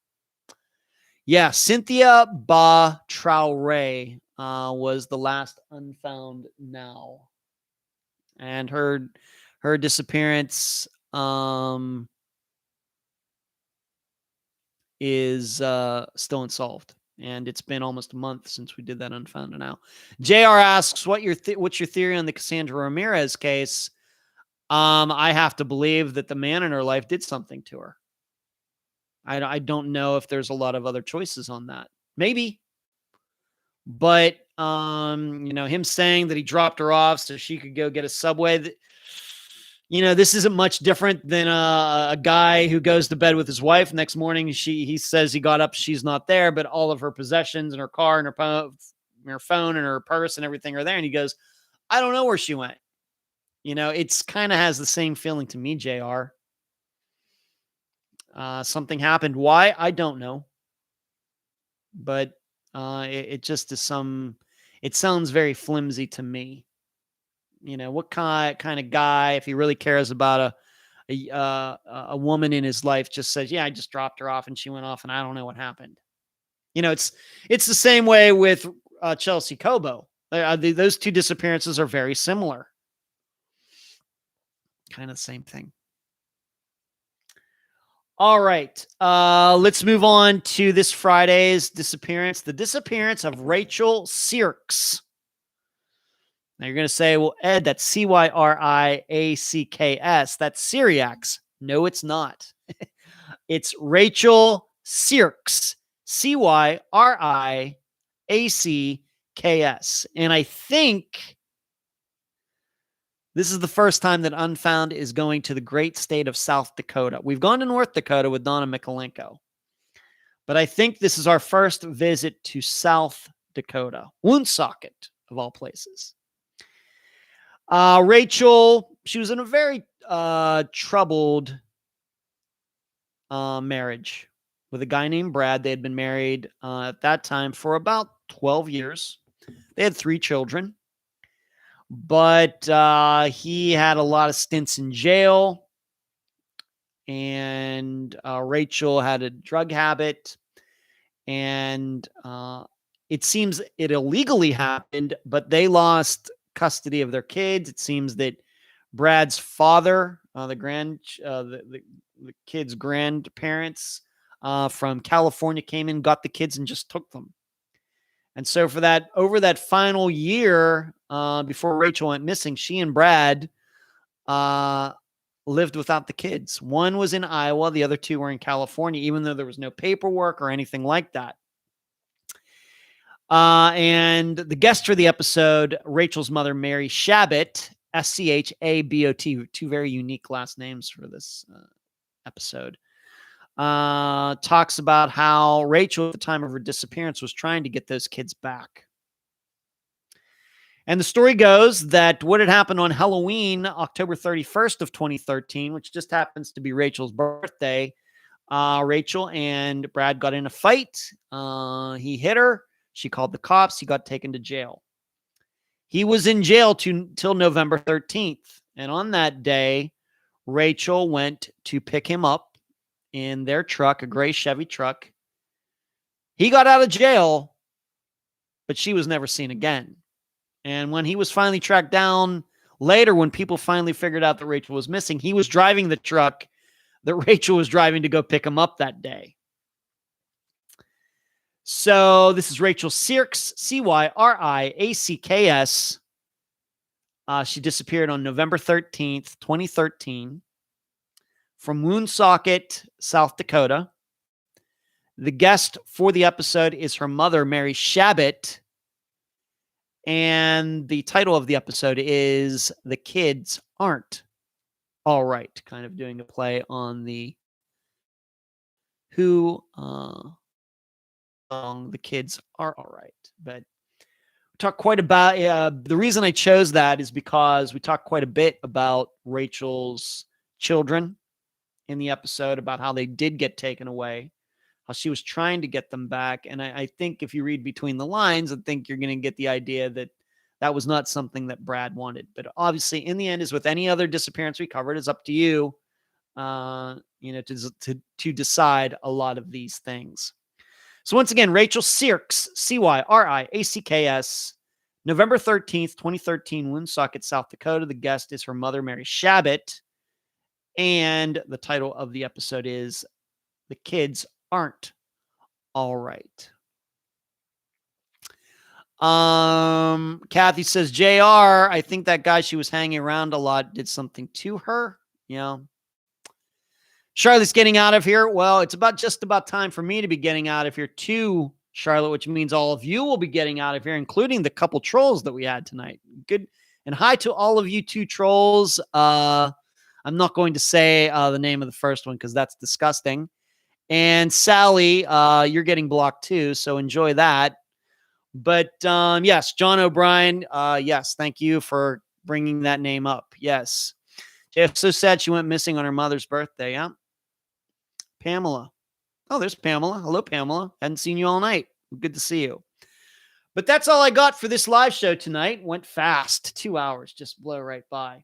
Yeah, Cynthia Ba Traore was the last Unfound now. And her disappearance is still unsolved. And it's been almost a month since we did that Unfound now. JR asks, what's your theory on the Cassandra Ramirez case? I have to believe that the man in her life did something to her. I don't know if there's a lot of other choices on that. Maybe. But, him saying that he dropped her off so she could go get a Subway. This isn't much different than a guy who goes to bed with his wife. Next morning, he says he got up, she's not there, but all of her possessions and her car and her her phone and her purse and everything are there. And he goes, I don't know where she went. It's kind of has the same feeling to me, JR. Something happened. Why? I don't know. But it just is it sounds very flimsy to me. What kind of guy, if he really cares about a woman in his life, just says, yeah, I just dropped her off and she went off and I don't know what happened. It's the same way with Chelsea Cobo. Those two disappearances are very similar. Kind of the same thing. All right. Let's move on to this Friday's disappearance. The disappearance of Rachel Cyriacks. Now you're going to say, well, Ed, that's Cyriacks. That's Cyriacks. No, it's not. It's Rachel Cyriacks. Cyriacks. And I think this is the first time that Unfound is going to the great state of South Dakota. We've gone to North Dakota with Donna Mikulenko, but I think this is our first visit to South Dakota, Woonsocket, of all places. Rachel, she was in a very troubled marriage with a guy named Brad. They had been married at that time for about 12 years. They had 3 children. But he had a lot of stints in jail, and Rachel had a drug habit, and it seems it illegally happened, but they lost custody of their kids. It seems that Brad's father, the kids' grandparents from California came in, got the kids, and just took them. And so over that final year, before Rachel went missing, she and Brad lived without the kids. One was in Iowa. The other 2 were in California, even though there was no paperwork or anything like that. And the guest for the episode, Rachel's mother, Mary Shabot, Schabot, 2 very unique last names for this episode, talks about how Rachel, at the time of her disappearance, was trying to get those kids back. And the story goes that what had happened on Halloween, October 31st of 2013, which just happens to be Rachel's birthday, Rachel and Brad got in a fight. He hit her. She called the cops. He got taken to jail. He was in jail till November 13th. And on that day, Rachel went to pick him up in their truck, a gray Chevy truck. He got out of jail, but she was never seen again. And when he was finally tracked down later, when people finally figured out that Rachel was missing, he was driving the truck that Rachel was driving to go pick him up that day. So this is Rachel Cyriacks, Cyriacks. She disappeared on November 13th, 2013 from Woonsocket, South Dakota. The guest for the episode is her mother, Mary Shabot. And the title of the episode is The Kids Aren't All Right, kind of doing a play on the Who song, The Kids Are All Right. But we talk quite about, the reason I chose that is because we talk quite a bit about Rachel's children in the episode, about how they did get taken away, how she was trying to get them back. And I think if you read between the lines, I think you're going to get the idea that that was not something that Brad wanted. But obviously, in the end, as with any other disappearance we covered, it's up to you, to decide a lot of these things. So once again, Rachel Cyriacks, Cyriacks, November 13th, 2013, Woonsocket, South Dakota. The guest is her mother, Mary Shabot. And the title of the episode is The Kids Aren't All Right. Kathy says, JR, I think that guy she was hanging around a lot did something to her. Yeah. Charlotte's getting out of here. Well, it's just about time for me to be getting out of here too, Charlotte, which means all of you will be getting out of here, including the couple trolls that we had tonight. Good. And hi to all of you 2 trolls. I'm not going to say the name of the first one because that's disgusting. And Sally, you're getting blocked too, so enjoy that. But yes, John O'Brien. Yes, thank you for bringing that name up. Yes. JF so sad she went missing on her mother's birthday. Yeah. Pamela. Oh, there's Pamela. Hello, Pamela. Hadn't seen you all night. Good to see you. But that's all I got for this live show tonight. Went fast. 2 hours just blow right by.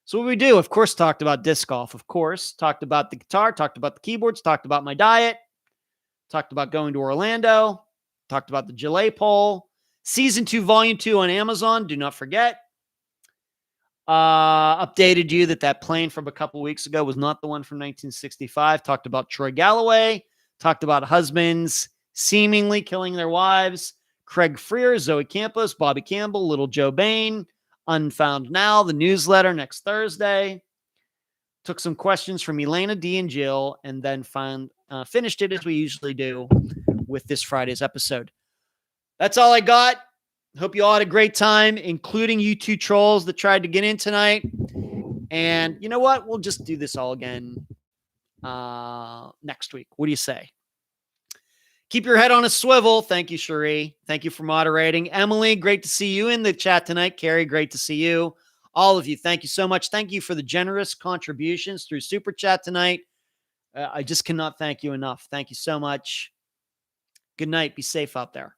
So what we do, of course, talked about disc golf. Of course, talked about the guitar, talked about the keyboards, talked about my diet, talked about going to Orlando, talked about the Jaillet poll, season 2, volume 2 on Amazon. Do not forget. Updated you that plane from a couple weeks ago was not the one from 1965. Talked about Troy Galloway. Talked about husbands seemingly killing their wives. Craig Freer, Zoe Campos, Bobby Campbell, Little Joe Bain, Unfound Now, the newsletter next Thursday. Took some questions from Elena, D, and Jill, and then finished it as we usually do with this Friday's episode. That's all I got. Hope you all had a great time, including you two trolls that tried to get in tonight. And you know what? We'll just do this all again next week. What do you say? Keep your head on a swivel. Thank you, Cherie. Thank you for moderating. Emily, great to see you in the chat tonight. Carrie, great to see you. All of you, thank you so much. Thank you for the generous contributions through Super Chat tonight. I just cannot thank you enough. Thank you so much. Good night. Be safe out there.